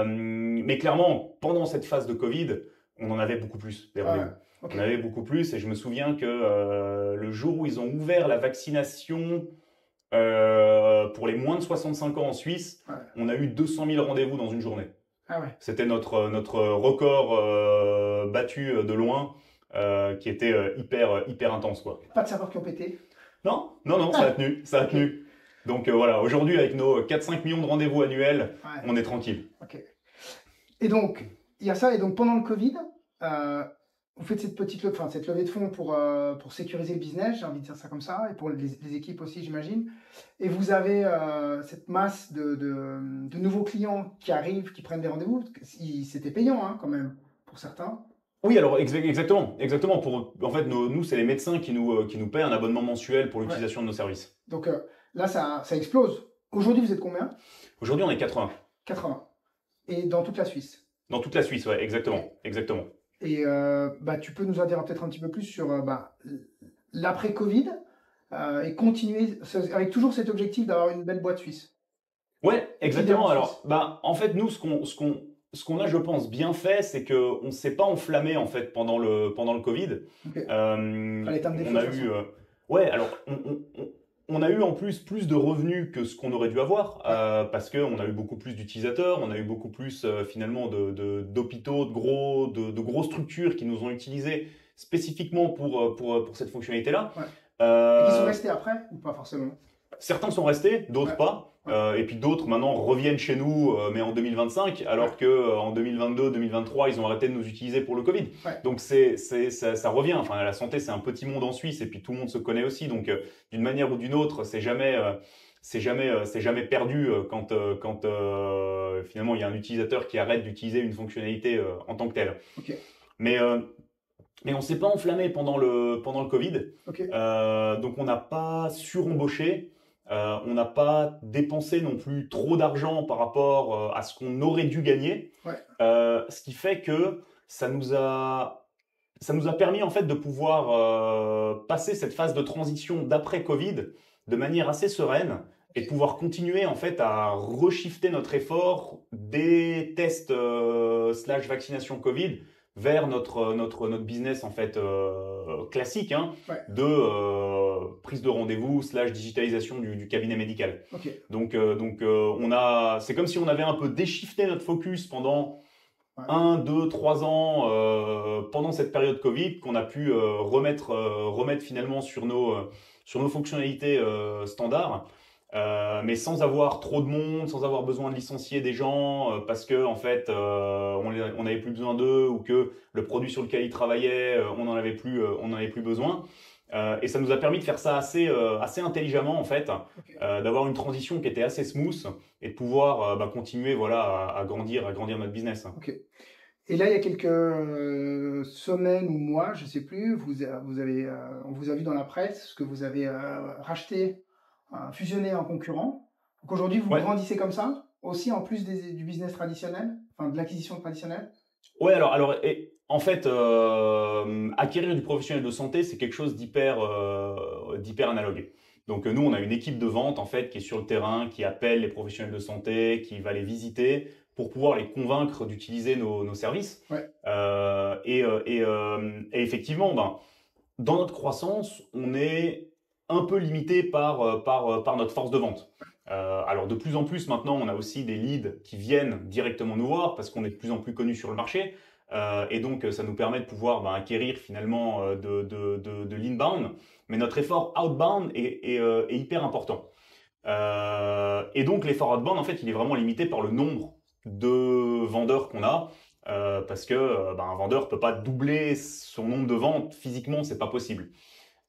Mais clairement, pendant cette phase de Covid, on en avait beaucoup plus des rendez-vous. Okay. On avait beaucoup plus et je me souviens que le jour où ils ont ouvert la vaccination pour les moins de 65 ans en Suisse, on a eu 200 000 rendez-vous dans une journée. Ah ouais. C'était notre record battu de loin qui était hyper intense. Quoi. Pas de serveurs qui ont pété? Non, ça a tenu. Donc voilà, aujourd'hui, avec nos 4-5 millions de rendez-vous annuels, on est tranquille. Ok. Et donc, il y a ça. Et donc, pendant le Covid, vous faites cette levée de fonds pour sécuriser le business, j'ai envie de dire ça comme ça, et pour les équipes aussi, j'imagine. Et vous avez cette masse de nouveaux clients qui arrivent, qui prennent des rendez-vous. C'était payant, hein, quand même, pour certains. Oui, alors exactement. En fait, nous, c'est les médecins qui nous paient un abonnement mensuel pour l'utilisation de nos services. Donc là, ça explose. Aujourd'hui, vous êtes combien? Aujourd'hui, on est 80. 80. Et dans toute la Suisse? Dans toute la Suisse, ouais, exactement. Et tu peux nous en dire peut-être un petit peu plus sur l'après-Covid et continuer avec toujours cet objectif d'avoir une belle boîte suisse. Ouais, exactement. Alors, en fait, nous, ce qu'on a, je pense, bien fait, c'est qu'on ne s'est pas enflammé en fait pendant le Covid. Okay. On a eu en plus de revenus que ce qu'on aurait dû avoir parce qu'on a eu beaucoup plus d'utilisateurs, on a eu beaucoup plus finalement d'hôpitaux, de grosses structures qui nous ont utilisés spécifiquement pour cette fonctionnalité-là. Ouais. Et qui sont restés après ou pas forcément? Certains sont restés, d'autres pas. Et puis d'autres maintenant reviennent chez nous, mais en 2025, alors qu'en 2022, 2023, ils ont arrêté de nous utiliser pour le Covid. Ouais. Donc ça revient. Enfin, la santé, c'est un petit monde en Suisse, et puis tout le monde se connaît aussi. Donc d'une manière ou d'une autre, c'est jamais perdu quand finalement il y a un utilisateur qui arrête d'utiliser une fonctionnalité en tant que telle. Okay. Mais on s'est pas enflammé pendant le Covid. Okay. Donc on n'a pas surembauché. On n'a pas dépensé non plus trop d'argent par rapport à ce qu'on aurait dû gagner, ce qui fait que ça nous a permis en fait de pouvoir passer cette phase de transition d'après Covid de manière assez sereine et de pouvoir continuer en fait à reshifter notre effort des tests / vaccination Covid vers notre business en fait classique de prise de rendez-vous / digitalisation du cabinet médical. Okay. Donc c'est comme si on avait un peu déshifté notre focus pendant 1, 2, 3 ans pendant cette période Covid qu'on a pu remettre finalement sur nos fonctionnalités standards. Mais sans avoir trop de monde, sans avoir besoin de licencier des gens parce que en fait on n'avait plus besoin d'eux ou que le produit sur lequel ils travaillaient on n'en avait plus besoin. Et ça nous a permis de faire ça assez intelligemment, en fait, d'avoir une transition qui était assez smooth et de pouvoir continuer voilà, à grandir notre business. Ok. Et là, il y a quelques semaines ou mois, je ne sais plus, on vous a vu dans la presse que vous avez racheté, fusionné un concurrent. Donc aujourd'hui, vous grandissez comme ça, aussi en plus du business traditionnel, enfin de l'acquisition traditionnelle? Ouais, alors en fait, acquérir du professionnel de santé, c'est quelque chose d'hyper analogue. Donc nous, on a une équipe de vente en fait qui est sur le terrain, qui appelle les professionnels de santé, qui va les visiter pour pouvoir les convaincre d'utiliser nos services. Ouais. Et effectivement, dans notre croissance, on est un peu limité par notre force de vente. Alors de plus en plus maintenant, on a aussi des leads qui viennent directement nous voir parce qu'on est de plus en plus connus sur le marché. Et donc ça nous permet de pouvoir acquérir finalement de l'inbound. Mais notre effort outbound est hyper important. Et donc l'effort outbound, en fait, il est vraiment limité par le nombre de vendeurs qu'on a. Parce que un vendeur peut pas doubler son nombre de ventes physiquement, c'est pas possible.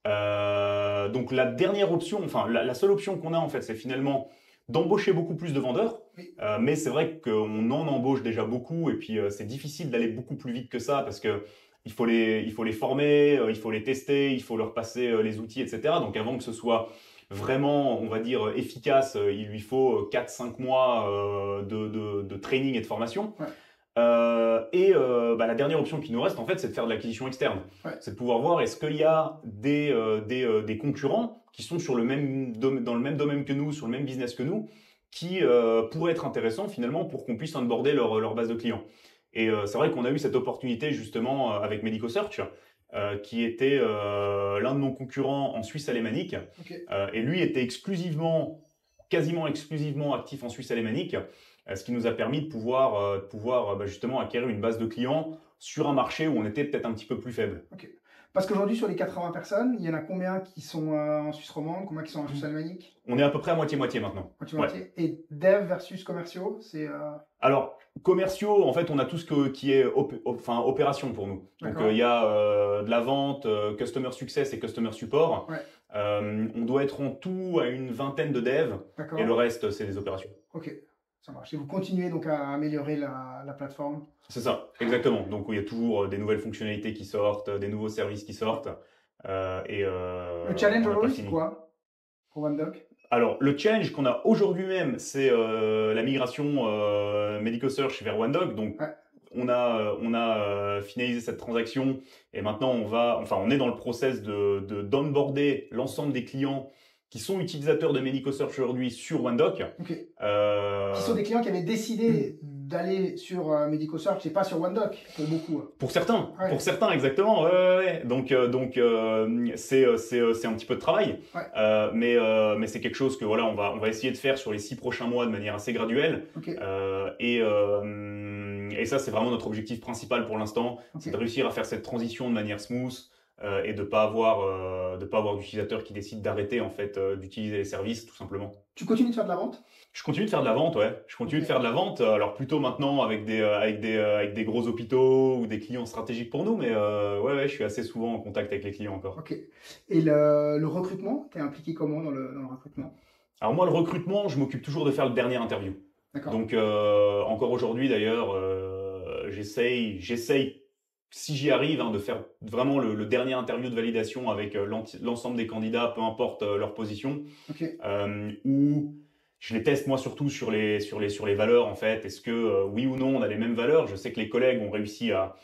Donc la dernière option, enfin la seule option qu'on a en fait, c'est finalement d'embaucher beaucoup plus de vendeurs. Oui. Mais c'est vrai qu'on en embauche déjà beaucoup et puis c'est difficile d'aller beaucoup plus vite que ça parce que il faut les former, il faut les tester, il faut leur passer les outils, etc. Donc avant que ce soit vraiment, on va dire, efficace, il lui faut 4-5 mois de training et de formation. Ouais. La dernière option qui nous reste, en fait, c'est de faire de l'acquisition externe. Ouais. C'est de pouvoir voir est-ce qu'il y a des concurrents qui sont dans le même domaine que nous, sur le même business que nous, qui pourraient être intéressants finalement pour qu'on puisse onboarder leur base de clients. Et c'est vrai qu'on a eu cette opportunité justement avec MedicoSearch, qui était l'un de nos concurrents en Suisse alémanique. Okay. Et lui était quasiment exclusivement actif en Suisse alémanique. Ce qui nous a permis de pouvoir justement acquérir une base de clients sur un marché où on était peut-être un petit peu plus faible. Okay. Parce qu'aujourd'hui, sur les 80 personnes, il y en a combien qui sont en Suisse romande, combien qui sont en Suisse alémanique? On est à peu près à moitié-moitié maintenant. Moitié-moitié. Ouais. Et dev versus commerciaux, c'est... Alors, commerciaux, en fait, on a tout ce qui est opération pour nous. Donc, il y a de la vente, customer success et customer support. Ouais. On doit être en tout à une vingtaine de devs. Et le reste, c'est des opérations. Ok. Ça marche. Et vous continuez donc à améliorer la plateforme? C'est ça, exactement. Donc il y a toujours des nouvelles fonctionnalités qui sortent, des nouveaux services qui sortent. Le challenge aujourd'hui, c'est quoi pour OneDoc? Alors le challenge qu'on a aujourd'hui même, c'est la migration MedicoSearch vers OneDoc. Donc on a finalisé cette transaction et maintenant on est dans le process d'onboarder l'ensemble des clients qui sont utilisateurs de MedicoSearch aujourd'hui sur OneDoc. Okay. Qui sont des clients qui avaient décidé d'aller sur MedicoSearch et pas sur OneDoc pour beaucoup. Pour certains exactement. Ouais. Donc c'est un petit peu de travail. Ouais. Mais c'est quelque chose que voilà on va essayer de faire sur les 6 prochains mois de manière assez graduelle. Okay. Et ça c'est vraiment notre objectif principal pour l'instant, okay. C'est de réussir à faire cette transition de manière smooth. Et de pas avoir d'utilisateurs qui décident d'arrêter en fait d'utiliser les services tout simplement. Tu continues de faire de la vente? Je continue de faire de la vente, ouais. Je continue de faire de la vente. Alors plutôt maintenant avec des gros hôpitaux ou des clients stratégiques pour nous, mais ouais, je suis assez souvent en contact avec les clients encore. Ok. Et le recrutement, t'es impliqué comment dans le recrutement? Alors moi, le recrutement, je m'occupe toujours de faire le dernier interview. D'accord. Donc encore aujourd'hui d'ailleurs, j'essaye. Si j'y arrive, de faire vraiment le dernier interview de validation avec l'ensemble des candidats, peu importe leur position, okay. Où je les teste moi surtout sur les valeurs en fait. Est-ce que oui ou non on a les mêmes valeurs? Je sais que les collègues ont réussi à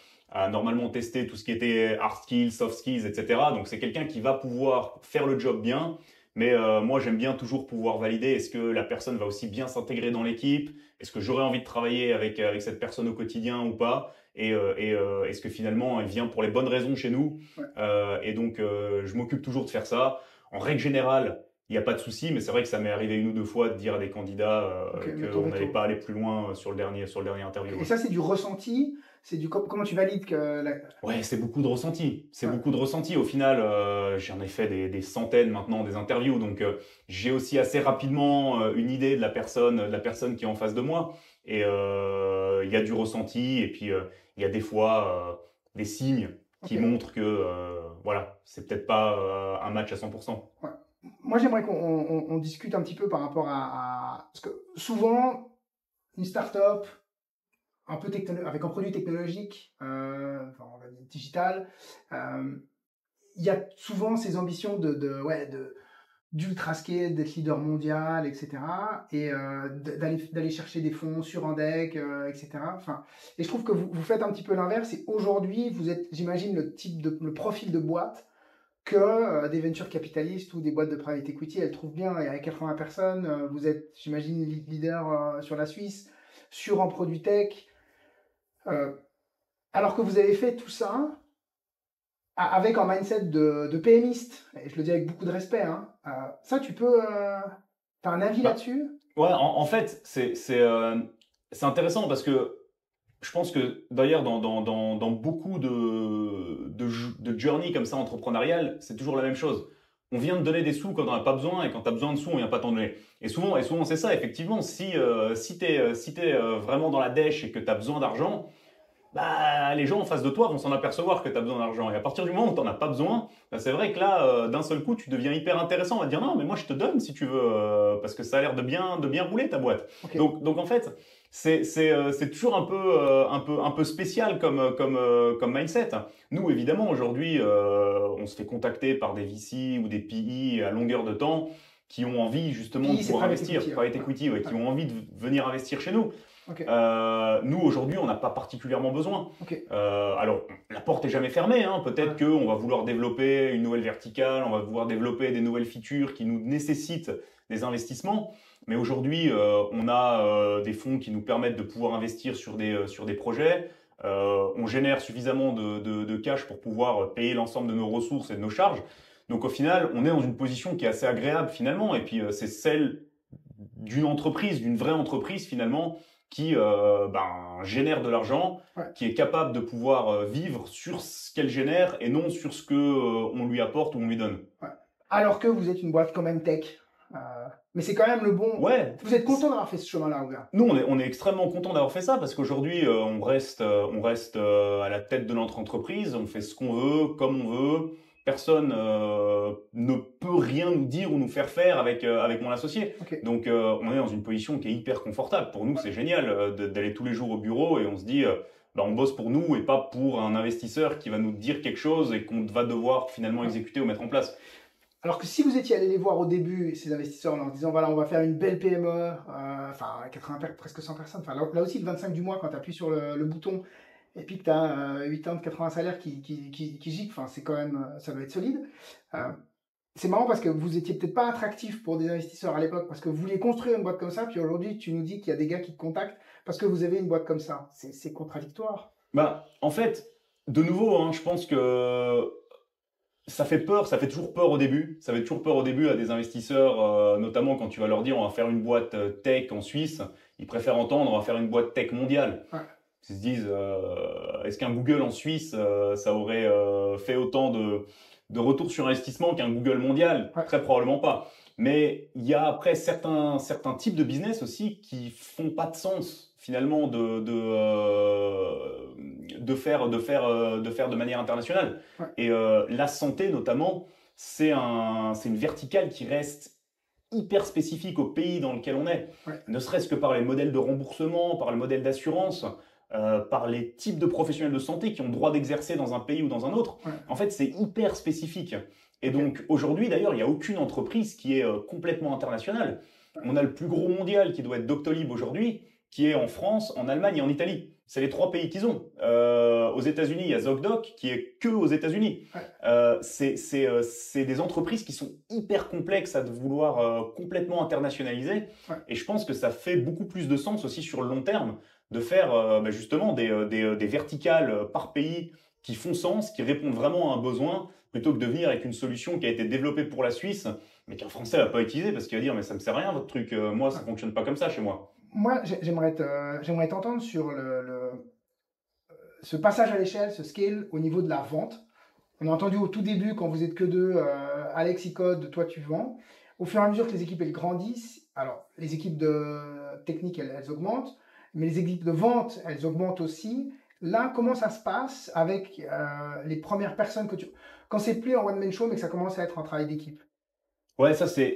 normalement tester tout ce qui était hard skills, soft skills, etc. Donc c'est quelqu'un qui va pouvoir faire le job bien. Mais moi, j'aime bien toujours pouvoir valider est-ce que la personne va aussi bien s'intégrer dans l'équipe? Est-ce que j'aurais envie de travailler avec cette personne au quotidien ou pas? Et est-ce que finalement, elle vient pour les bonnes raisons chez nous? Ouais. Et donc, je m'occupe toujours de faire ça. En règle générale, il n'y a pas de souci, mais c'est vrai que ça m'est arrivé 1 ou 2 fois de dire à des candidats qu'on n'allait pas aller plus loin sur le dernier interview. Et ça, c'est du ressenti? Comment tu valides que... Ouais, c'est beaucoup de ressenti. Beaucoup de ressenti. Au final, j'en ai fait des centaines maintenant des interviews, donc j'ai aussi assez rapidement une idée de la personne qui est en face de moi. Et il y a du ressenti, et puis il y a des fois des signes qui montrent que voilà, c'est peut-être pas un match à 100%. Ouais. Moi, j'aimerais qu'on discute un petit peu par rapport parce que souvent, une start-up un peu avec un produit technologique, enfin, on va dire digital, il y a souvent ces ambitions d'ultra scale, d'être leader mondial, etc. Et d'aller chercher des fonds sur un deck, etc. Enfin, et je trouve que vous faites un petit peu l'inverse. Et aujourd'hui, vous êtes, j'imagine, le profil de boîte que des venture capitalistes ou des boîtes de private equity, elles trouvent bien. Il y a 80 personnes, vous êtes, j'imagine, leader sur la Suisse, sur un produit tech. Alors que vous avez fait tout ça avec un mindset de PMiste, et je le dis avec beaucoup de respect, hein. Ça, t'as un avis là-dessus? Ouais, en fait, c'est intéressant parce que je pense que d'ailleurs dans beaucoup de journey comme ça entrepreneurial, c'est toujours la même chose. On vient de donner des sous quand on n'a pas besoin et quand tu as besoin de sous, on vient pas t'en donner. Et souvent c'est ça, effectivement, si t'es vraiment dans la dèche et que tu as besoin d'argent, bah, les gens en face de toi vont s'en apercevoir que tu as besoin d'argent. Et à partir du moment où tu n'en as pas besoin, bah, c'est vrai que là, d'un seul coup, tu deviens hyper intéressant. On va te dire non, mais moi je te donne si tu veux, parce que ça a l'air de bien rouler ta boîte. Okay. Donc en fait, c'est toujours un peu spécial comme mindset. Nous, évidemment, aujourd'hui, on se fait contacter par des VC ou des PI à longueur de temps qui ont envie justement de pouvoir investir, private equity, qui ont envie de venir investir chez nous. Okay. Nous, aujourd'hui, on n'a pas particulièrement besoin. Okay. Alors, la porte est jamais fermée. Hein. Peut-être qu'on va vouloir développer une nouvelle verticale, on va vouloir développer des nouvelles features qui nous nécessitent des investissements. Mais aujourd'hui, on a des fonds qui nous permettent de pouvoir investir sur des projets. On génère suffisamment de cash pour pouvoir payer l'ensemble de nos ressources et de nos charges. Donc, au final, on est dans une position qui est assez agréable finalement. Et puis, c'est celle d'une entreprise, d'une vraie entreprise finalement, qui génère de l'argent, qui est capable de pouvoir vivre sur ce qu'elle génère et non sur ce qu'on lui apporte ou on lui donne. Ouais. Alors que vous êtes une boîte quand même tech. Mais c'est quand même le bon... Ouais. Vous êtes content d'avoir fait ce chemin-là, Ouga? Nous, on est extrêmement content d'avoir fait ça parce qu'aujourd'hui, on reste à la tête de notre entreprise, on fait ce qu'on veut, comme on veut. Personne ne peut rien nous dire ou nous faire faire avec mon associé. Okay. Donc, on est dans une position qui est hyper confortable. Pour nous, c'est génial d'aller tous les jours au bureau et on se dit, on bosse pour nous et pas pour un investisseur qui va nous dire quelque chose et qu'on va devoir finalement exécuter ou mettre en place. Alors que si vous étiez allé les voir au début, ces investisseurs, en leur disant, voilà, on va faire une belle PME, enfin, 80, presque 100 personnes, enfin, là aussi, le 25 du mois, quand tu appuies sur le bouton, et puis que tu as 80 salaires qui giclent, enfin, c'est quand même, ça doit être solide. C'est marrant parce que vous étiez peut-être pas attractif pour des investisseurs à l'époque, parce que vous vouliez construire une boîte comme ça, puis aujourd'hui, tu nous dis qu'il y a des gars qui te contactent parce que vous avez une boîte comme ça. C'est contradictoire. Bah, en fait, de nouveau, hein, je pense que ça fait peur, ça fait toujours peur au début. Ça fait toujours peur au début à des investisseurs, notamment quand tu vas leur dire on va faire une boîte tech en Suisse. Ils préfèrent entendre on va faire une boîte tech mondiale. Ouais. Ils se disent est-ce qu'un Google en Suisse, ça aurait fait autant de retour sur investissement qu'un Google mondial? Ouais. Très probablement pas. Mais il y a après certains types de business aussi qui font pas de sens finalement de faire de manière internationale. Ouais. Et la santé notamment, c'est une verticale qui reste hyper spécifique au pays dans lequel on est. Ouais. Ne serait-ce que par les modèles de remboursement, par le modèle d'assurance, par les types de professionnels de santé qui ont droit d'exercer dans un pays ou dans un autre. Ouais. En fait, c'est hyper spécifique. Et donc, aujourd'hui, d'ailleurs, il n'y a aucune entreprise qui est complètement internationale. On a le plus gros mondial qui doit être Doctolib aujourd'hui, qui est en France, en Allemagne et en Italie. C'est les 3 pays qu'ils ont. Aux États-Unis, il y a ZocDoc qui est que aux États-Unis. Ouais. C'est des entreprises qui sont hyper complexes à vouloir complètement internationaliser. Ouais. Et je pense que ça fait beaucoup plus de sens aussi sur le long terme de faire justement des verticales par pays qui font sens, qui répondent vraiment à un besoin, plutôt que de venir avec une solution qui a été développée pour la Suisse, mais qu'un Français va pas utiliser parce qu'il va dire mais ça me sert à rien votre truc, moi ça fonctionne pas comme ça chez moi. Moi j'aimerais t'entendre sur ce passage à l'échelle, ce scale au niveau de la vente. On a entendu au tout début quand vous êtes que deux, Alex il code, toi tu vends. Au fur et à mesure que les équipes elles grandissent, alors les équipes de technique elles augmentent, mais les équipes de vente elles augmentent aussi. Là, comment ça se passe avec les premières personnes que tu... Quand c'est plus un one-man show, mais que ça commence à être un travail d'équipe? Ouais, ça c'est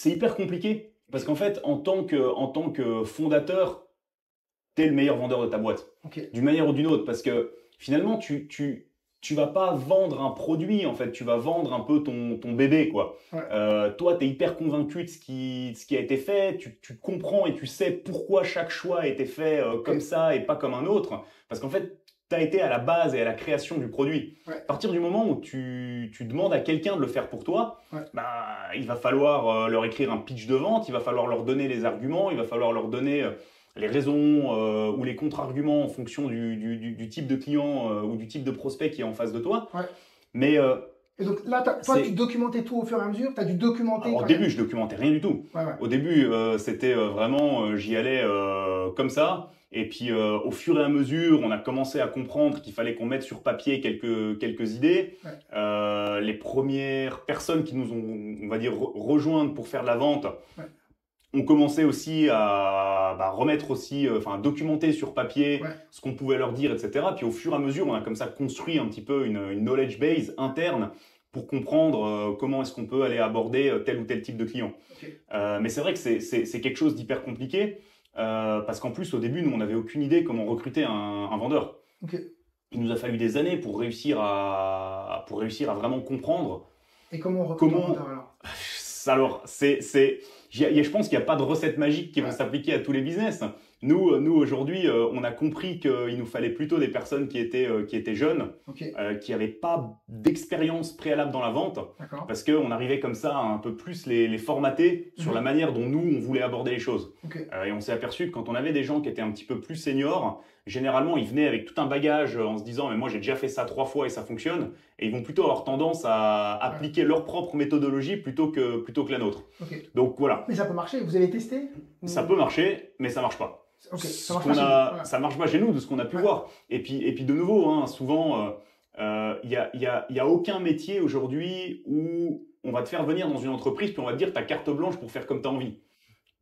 hyper compliqué parce qu'en fait, en tant que fondateur, t'es le meilleur vendeur de ta boîte, Okay. d'une manière ou d'une autre, parce que finalement, tu vas pas vendre un produit, en fait, tu vas vendre un peu ton bébé, quoi. Ouais. Toi, tu es hyper convaincu de ce qui a été fait, tu comprends et tu sais pourquoi chaque choix a été fait comme ça et pas comme un autre, parce qu'en fait, tu as été à la base et à la création du produit. Ouais. À partir du moment où tu demandes à quelqu'un de le faire pour toi, Ouais. bah, il va falloir leur écrire un pitch de vente, il va falloir leur donner les arguments, il va falloir leur donner les raisons ou les contre-arguments en fonction du type de client ou du type de prospect qui est en face de toi. Ouais. Mais et donc là, toi, tu documentais tout au fur et à mesure? Tu as dû documenter? Au début, je documentais rien du tout. Ouais. Au début, c'était vraiment, j'y allais comme ça. Et puis, au fur et à mesure, on a commencé à comprendre qu'il fallait qu'on mette sur papier quelques idées. Ouais. Les premières personnes qui nous ont, on va dire, rejointes pour faire de la vente, ouais. On commençait aussi à remettre aussi, enfin documenter sur papier ouais. ce qu'on pouvait leur dire, etc. Puis au fur et à mesure, on a comme ça construit un petit peu une knowledge base interne pour comprendre comment est-ce qu'on peut aller aborder tel ou tel type de client. Okay. Mais c'est vrai que c'est quelque chose d'hyper compliqué parce qu'en plus, au début, nous, on n'avait aucune idée comment recruter un vendeur. Okay. Il nous a fallu des années pour réussir à vraiment comprendre. Et comment on recrute un vendeur alors? Alors, je pense qu'il n'y a pas de recette magique qui vont s'appliquer à tous les business. Nous aujourd'hui, on a compris qu'il nous fallait plutôt des personnes qui étaient jeunes, okay. Qui n'avaient pas d'expérience préalable dans la vente, parce qu'on arrivait comme ça à un peu plus les formater sur la manière dont nous, on voulait aborder les choses. Okay. Et on s'est aperçu que quand on avait des gens qui étaient un petit peu plus seniors, généralement, ils venaient avec tout un bagage en se disant « mais moi, j'ai déjà fait ça 3 fois et ça fonctionne ». Et ils vont plutôt avoir tendance à appliquer leur propre méthodologie plutôt que la nôtre. Okay. Donc voilà. Mais ça peut marcher, vous avez testé? Ça peut marcher, mais ça marche pas. Okay. Ça marche pas chez nous, de ce qu'on a pu voir. Et puis de nouveau, hein, souvent, il y a aucun métier aujourd'hui où on va te faire venir dans une entreprise puis on va te dire ta carte blanche pour faire comme tu as envie.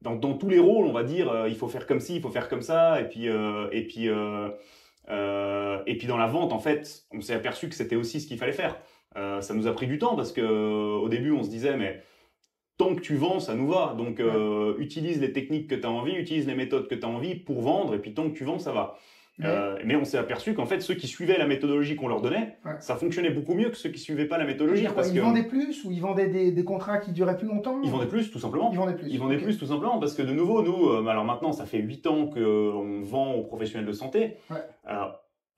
Dans tous les rôles, on va dire il faut faire comme ci, il faut faire comme ça, et puis dans la vente, en fait, on s'est aperçu que c'était aussi ce qu'il fallait faire. Ça nous a pris du temps parce que au début, on se disait mais tant que tu vends, ça nous va. Donc utilise les techniques que tu as envie, utilise les méthodes que tu as envie pour vendre, et puis tant que tu vends, ça va. Mais on s'est aperçu qu'en fait, ceux qui suivaient la méthodologie qu'on leur donnait, ça fonctionnait beaucoup mieux que ceux qui ne suivaient pas la méthodologie. Ils vendaient plus ou ils vendaient des contrats qui duraient plus longtemps? Ils vendaient plus, tout simplement. Ils vendaient plus, tout simplement, parce que de nouveau, nous, alors maintenant, ça fait 8 ans qu'on vend aux professionnels de santé.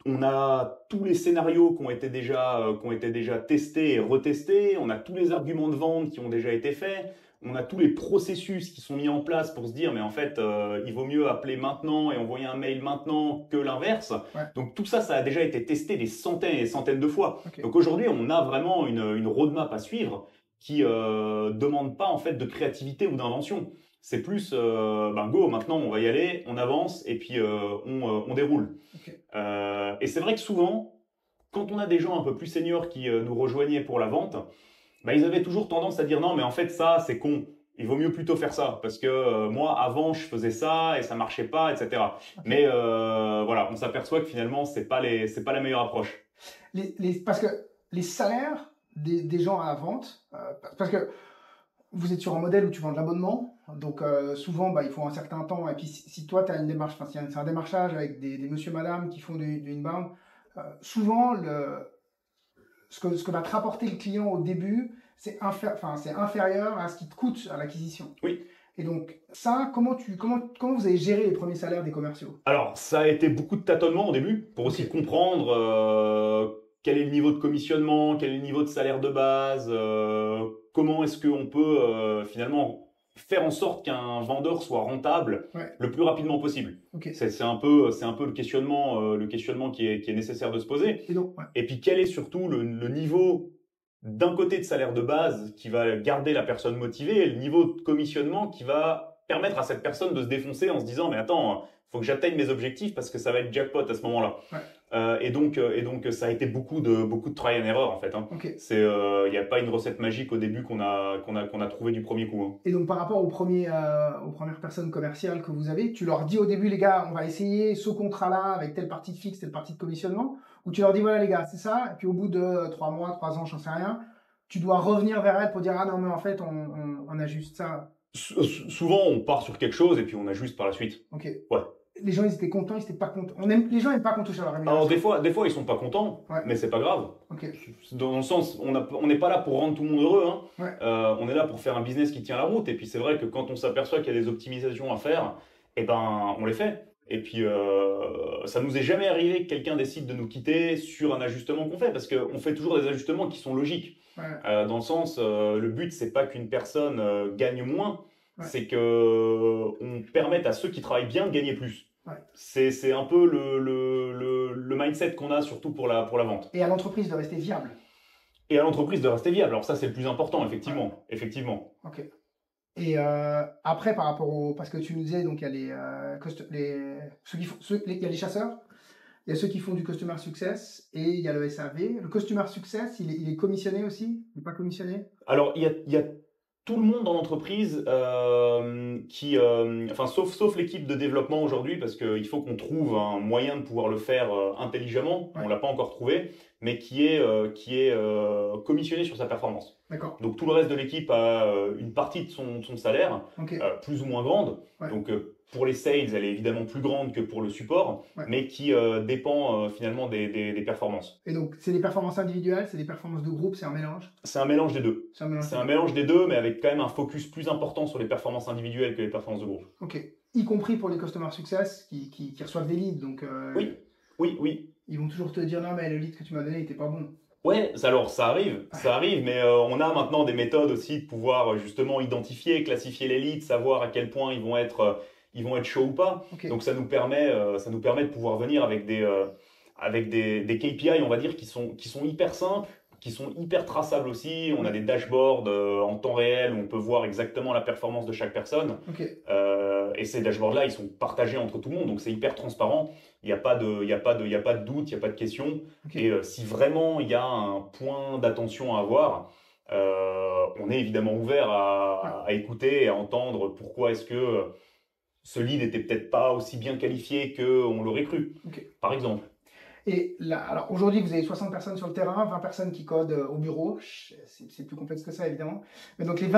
On a tous les scénarios qui ont été déjà testés et retestés. On a tous les arguments de vente qui ont déjà été faits. On a tous les processus qui sont mis en place pour se dire mais en fait il vaut mieux appeler maintenant et envoyer un mail maintenant que l'inverse. Donc tout ça a déjà été testé des centaines et des centaines de fois. Donc aujourd'hui on a vraiment une roadmap à suivre qui demande pas en fait de créativité ou d'invention. C'est plus go, maintenant on va y aller, on avance et puis on déroule. Et c'est vrai que souvent quand on a des gens un peu plus seniors qui nous rejoignaient pour la vente, ils avaient toujours tendance à dire non mais en fait ça c'est con, il vaut mieux plutôt faire ça parce que moi avant je faisais ça et ça marchait pas, etc. Mais voilà, on s'aperçoit que finalement c'est pas la meilleure approche. Parce que les salaires des gens à la vente, parce que vous êtes sur un modèle où tu vends de l'abonnement, donc souvent il faut un certain temps, et puis si toi tu as une démarche, c'est un démarchage avec des monsieur madame qui font du inbound, souvent ce que va te rapporter le client au début, c'est inférieur à ce qui te coûte à l'acquisition. Oui. Et donc, ça, comment vous avez géré les premiers salaires des commerciaux? Alors, ça a été beaucoup de tâtonnements au début, pour aussi comprendre quel est le niveau de commissionnement, quel est le niveau de salaire de base, comment est-ce qu'on peut finalement faire en sorte qu'un vendeur soit rentable le plus rapidement possible. C'est un peu le questionnement qui est nécessaire de se poser. Et puis quel est surtout le niveau d'un côté de salaire de base qui va garder la personne motivée et le niveau de commissionnement qui va permettre à cette personne de se défoncer en se disant mais attends, faut que j'atteigne mes objectifs parce que ça va être jackpot à ce moment-là. Et donc, ça a été beaucoup de try and error en fait. Hein. Il n'y a pas une recette magique au début qu'on a trouvé du premier coup. Hein. Et donc par rapport aux premières personnes commerciales que vous avez, tu leur dis au début les gars, on va essayer ce contrat-là avec telle partie de fixe, telle partie de commissionnement, ou tu leur dis voilà les gars, c'est ça, et puis au bout de 3 mois, 3 ans, j'en sais rien, tu dois revenir vers elle pour dire ah non mais en fait on ajuste ça. Souvent on part sur quelque chose et puis on ajuste par la suite. Ok. Ouais. Les gens ils étaient contents, ils étaient pas contents. Les gens n'aiment pas qu'on touche à leur rémunération. Alors des fois ils sont pas contents, mais c'est pas grave. Okay. Dans le sens, on n'est pas là pour rendre tout le monde heureux. Hein. On est là pour faire un business qui tient la route. Et puis c'est vrai que quand on s'aperçoit qu'il y a des optimisations à faire, eh ben on les fait. Et puis ça nous est jamais arrivé que quelqu'un décide de nous quitter sur un ajustement qu'on fait, parce qu'on fait toujours des ajustements qui sont logiques. Dans le sens, le but c'est pas qu'une personne gagne moins. C'est qu'on permette à ceux qui travaillent bien de gagner plus. C'est un peu le mindset qu'on a, surtout pour la vente. Et à l'entreprise de rester viable. Et à l'entreprise de rester viable. Alors ça, c'est le plus important, effectivement. Effectivement. Ok. Et après, par rapport au... Parce que tu nous disais, donc, il y a il y a les chasseurs, il y a ceux qui font du Customer Success, et il y a le SAV. Le Customer Success, il est commissionné aussi? Il n'est pas commissionné? Alors, il y a tout le monde dans l'entreprise sauf l'équipe de développement aujourd'hui, parce qu'il faut qu'on trouve un moyen de pouvoir le faire intelligemment. On l'a pas encore trouvé, mais qui est commissionné sur sa performance. Donc tout le reste de l'équipe a une partie de son salaire, plus ou moins grande. Donc pour les sales, elle est évidemment plus grande que pour le support, mais qui dépend finalement des performances. Et donc, c'est des performances individuelles, c'est des performances de groupe, c'est un mélange? C'est un mélange des deux. C'est un mélange des deux, mais avec quand même un focus plus important sur les performances individuelles que les performances de groupe. Ok. Y compris pour les Customer Success qui reçoivent des leads. Donc, oui. Ils vont toujours te dire non, mais le lead que tu m'as donné n'était pas bon. Ouais, alors ça arrive, mais on a maintenant des méthodes aussi de pouvoir justement identifier, classifier les leads, savoir à quel point ils vont être chauds ou pas. Donc ça nous permet de pouvoir venir avec des KPI, on va dire, qui sont hyper simples, qui sont hyper traçables aussi. On a des dashboards en temps réel où on peut voir exactement la performance de chaque personne. Et ces dashboards-là, ils sont partagés entre tout le monde, donc c'est hyper transparent. Il n'y a pas de doute, il n'y a pas de question. Et si vraiment il y a un point d'attention à avoir, on est évidemment ouvert à écouter et à entendre pourquoi est-ce que ce lead n'était peut-être pas aussi bien qualifié qu'on l'aurait cru, par exemple. Et là, alors aujourd'hui, vous avez 60 personnes sur le terrain, 20 personnes qui codent au bureau. C'est plus complexe que ça, évidemment. Mais donc, les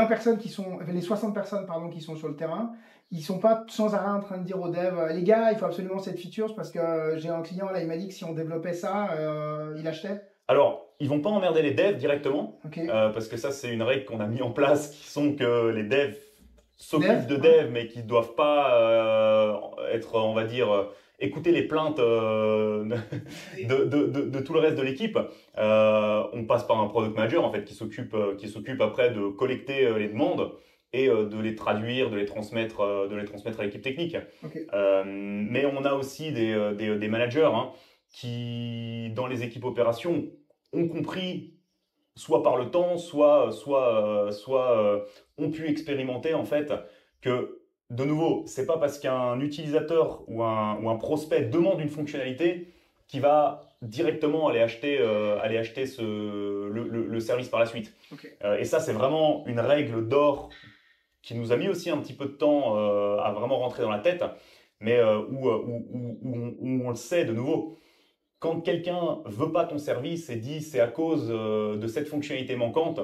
60 personnes qui sont sur le terrain, ils sont pas sans arrêt en train de dire aux devs, les gars, il faut absolument cette feature parce que j'ai un client, là, il m'a dit que si on développait ça, il achetait. Alors, ils vont pas emmerder les devs directement, parce que ça, c'est une règle qu'on a mis en place, qui sont que les devs s'occupent de devs, mais qui doivent pas être, on va dire, écouter les plaintes de tout le reste de l'équipe. On passe par un product manager en fait qui s'occupe après de collecter les demandes et de les traduire, de les transmettre à l'équipe technique. Mais on a aussi des managers qui, dans les équipes opérations, ont compris, soit par le temps, soit ont pu expérimenter en fait que, de nouveau, c'est pas parce qu'un utilisateur ou un prospect demande une fonctionnalité qui va directement aller acheter le service par la suite. Et ça, c'est vraiment une règle d'or qui nous a mis aussi un petit peu de temps à vraiment rentrer dans la tête, mais où on le sait de nouveau. Quand quelqu'un veut pas ton service et dit c'est à cause de cette fonctionnalité manquante,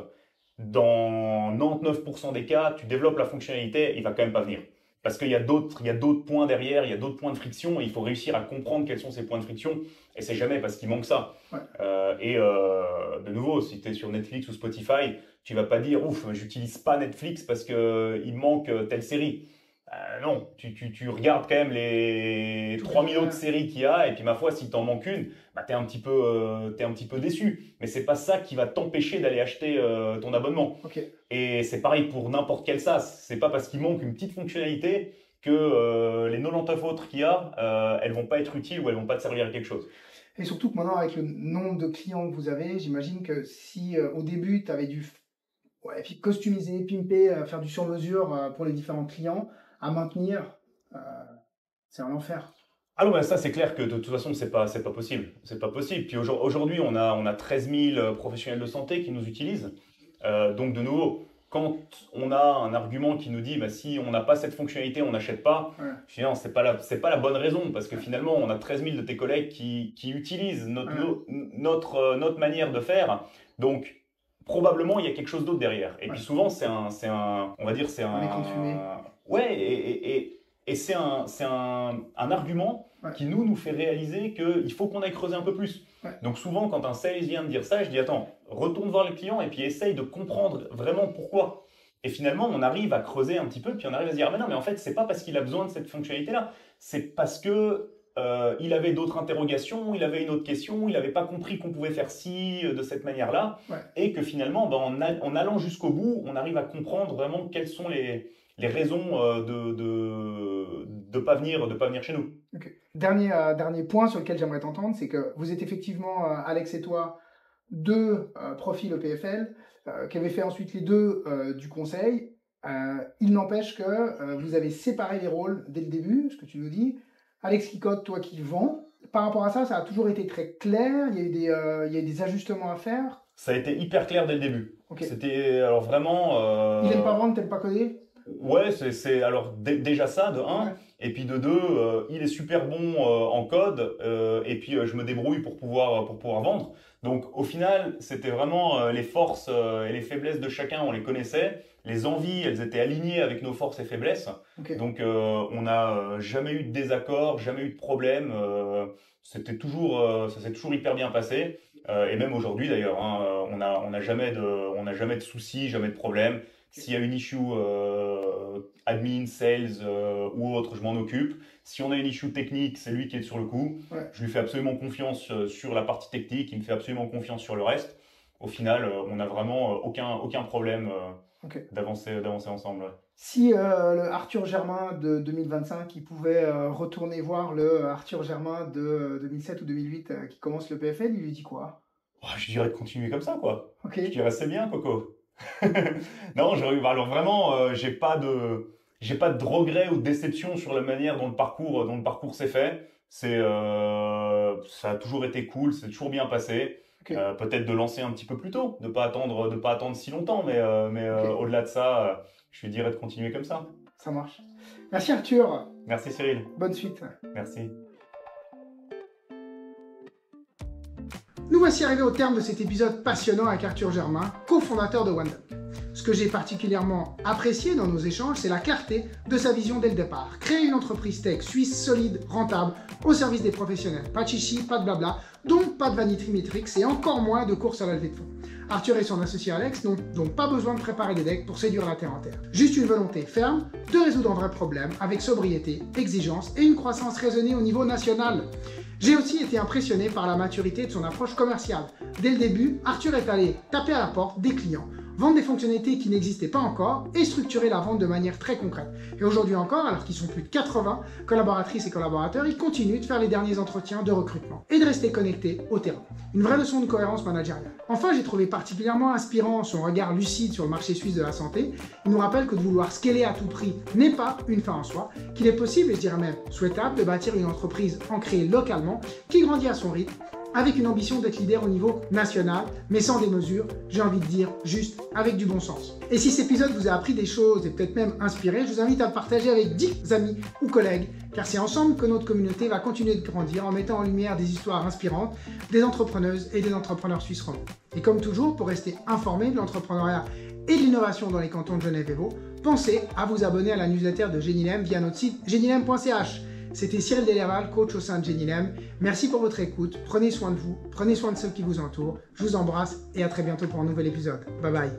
dans 99% des cas, tu développes la fonctionnalité, il va quand même pas venir. Parce qu'il y a d'autres points derrière, il y a d'autres points de friction, et il faut réussir à comprendre quels sont ces points de friction, et c'est jamais parce qu'il manque ça. De nouveau, si tu es sur Netflix ou Spotify, tu vas pas dire ouf, j'utilise pas Netflix parce qu'il manque telle série. Non, tu regardes quand même les 3000 autres séries qu'il y a, et puis ma foi, si t'en manques une, t'es un petit peu déçu. Mais c'est pas ça qui va t'empêcher d'aller acheter ton abonnement. Et c'est pareil pour n'importe quel SaaS. C'est pas parce qu'il manque une petite fonctionnalité que les 99 autres qu'il y a, elles vont pas être utiles ou elles vont pas te servir à quelque chose. Et surtout que maintenant, avec le nombre de clients que vous avez, j'imagine que si au début, tu avais dû customiser, pimper, faire du sur-mesure pour les différents clients, à maintenir, C'est un enfer. Ah non, ça c'est clair que de toute façon c'est pas possible. C'est pas possible. Puis aujourd'hui on a 13 000 professionnels de santé qui nous utilisent. Donc de nouveau, quand on a un argument qui nous dit bah, si on n'a pas cette fonctionnalité, on n'achète pas, je dis non, c'est pas la bonne raison parce que finalement on a 13 000 de tes collègues qui utilisent notre manière de faire. Donc probablement il y a quelque chose d'autre derrière. Et puis souvent on va dire c'est un et c'est un argument qui nous fait réaliser qu'il faut qu'on aille creuser un peu plus. Donc souvent, quand un sales vient me dire ça, je dis attends, retourne voir le client et puis essaye de comprendre vraiment pourquoi. Et finalement, on arrive à creuser un petit peu, puis on arrive à se dire ah mais non, mais en fait, c'est pas parce qu'il a besoin de cette fonctionnalité-là, c'est parce que il avait d'autres interrogations, il avait une autre question, il n'avait pas compris qu'on pouvait faire ci de cette manière-là, et que finalement, en allant jusqu'au bout, on arrive à comprendre vraiment quelles sont les raisons de pas venir chez nous. Okay. Dernier point sur lequel j'aimerais t'entendre, c'est que vous êtes effectivement, Alex et toi, deux profils EPFL, qui avaient fait ensuite les deux du conseil. Il n'empêche que vous avez séparé les rôles dès le début, ce que tu nous dis. Alex qui code, toi qui vends. Par rapport à ça, ça a toujours été très clair. Il y a eu des ajustements à faire. Ça a été hyper clair dès le début. Okay. C'était alors vraiment. Il n'aime pas vendre, t'aimes pas coder. Ouais, c'est alors déjà ça de 1, et puis de 2, il est super bon en code, et puis je me débrouille pour pouvoir vendre. Donc au final, c'était vraiment les forces et les faiblesses de chacun, on les connaissait. Les envies, elles étaient alignées avec nos forces et faiblesses. Okay. Donc on n'a jamais eu de désaccord, jamais eu de problème. Ça s'est toujours hyper bien passé. Et même aujourd'hui d'ailleurs, hein, on n'a jamais de soucis, jamais de problème. S'il y a une issue admin, sales ou autre, je m'en occupe. Si on a une issue technique, c'est lui qui est sur le coup. Je lui fais absolument confiance sur la partie technique, il me fait absolument confiance sur le reste. Au final, on n'a vraiment aucun problème d'avancer ensemble. Si le Arthur Germain de 2025, il pouvait retourner voir le Arthur Germain de 2007 ou 2008 qui commence le PFL, il lui dit quoi? Je dirais de continuer comme ça, quoi. Je dirais c'est bien, Coco. Non, alors vraiment, j'ai pas de regrets ou de déception sur la manière dont le parcours s'est fait. Ça a toujours été cool, c'est toujours bien passé. Peut-être de lancer un petit peu plus tôt, de pas attendre si longtemps, mais au-delà de ça, je lui dirais de continuer comme ça. Ça marche. Merci Arthur. Merci Cyril. Bonne suite. Merci. Nous voici arrivés au terme de cet épisode passionnant avec Arthur Germain, cofondateur de OneDoc. Ce que j'ai particulièrement apprécié dans nos échanges, c'est la clarté de sa vision dès le départ. Créer une entreprise tech suisse, solide, rentable, au service des professionnels. Pas de chichi, pas de blabla, donc pas de vanity metrics et encore moins de course à la levée de fonds. Arthur et son associé Alex n'ont donc pas besoin de préparer des decks pour séduire la terre entière. Juste une volonté ferme de résoudre un vrai problème avec sobriété, exigence et une croissance raisonnée au niveau national. J'ai aussi été impressionné par la maturité de son approche commerciale. Dès le début, Arthur est allé taper à la porte des clients, vendre des fonctionnalités qui n'existaient pas encore et structurer la vente de manière très concrète. Et aujourd'hui encore, alors qu'ils sont plus de 80 collaboratrices et collaborateurs, ils continuent de faire les derniers entretiens de recrutement et de rester connectés au terrain. Une vraie leçon de cohérence managériale. Enfin, j'ai trouvé particulièrement inspirant son regard lucide sur le marché suisse de la santé. Il nous rappelle que de vouloir scaler à tout prix n'est pas une fin en soi, qu'il est possible, et je dirais même souhaitable, de bâtir une entreprise ancrée localement, qui grandit à son rythme, avec une ambition d'être leader au niveau national, mais sans démesure, j'ai envie de dire juste avec du bon sens. Et si cet épisode vous a appris des choses et peut-être même inspiré, je vous invite à le partager avec 10 amis ou collègues, car c'est ensemble que notre communauté va continuer de grandir en mettant en lumière des histoires inspirantes des entrepreneuses et des entrepreneurs suisses romands. Et comme toujours, pour rester informé de l'entrepreneuriat et de l'innovation dans les cantons de Genève et Vaud, pensez à vous abonner à la newsletter de Genilem via notre site genilem.ch. C'était Cyril Delerval, coach au sein de Genilem. Merci pour votre écoute, prenez soin de vous, prenez soin de ceux qui vous entourent. Je vous embrasse et à très bientôt pour un nouvel épisode. Bye bye.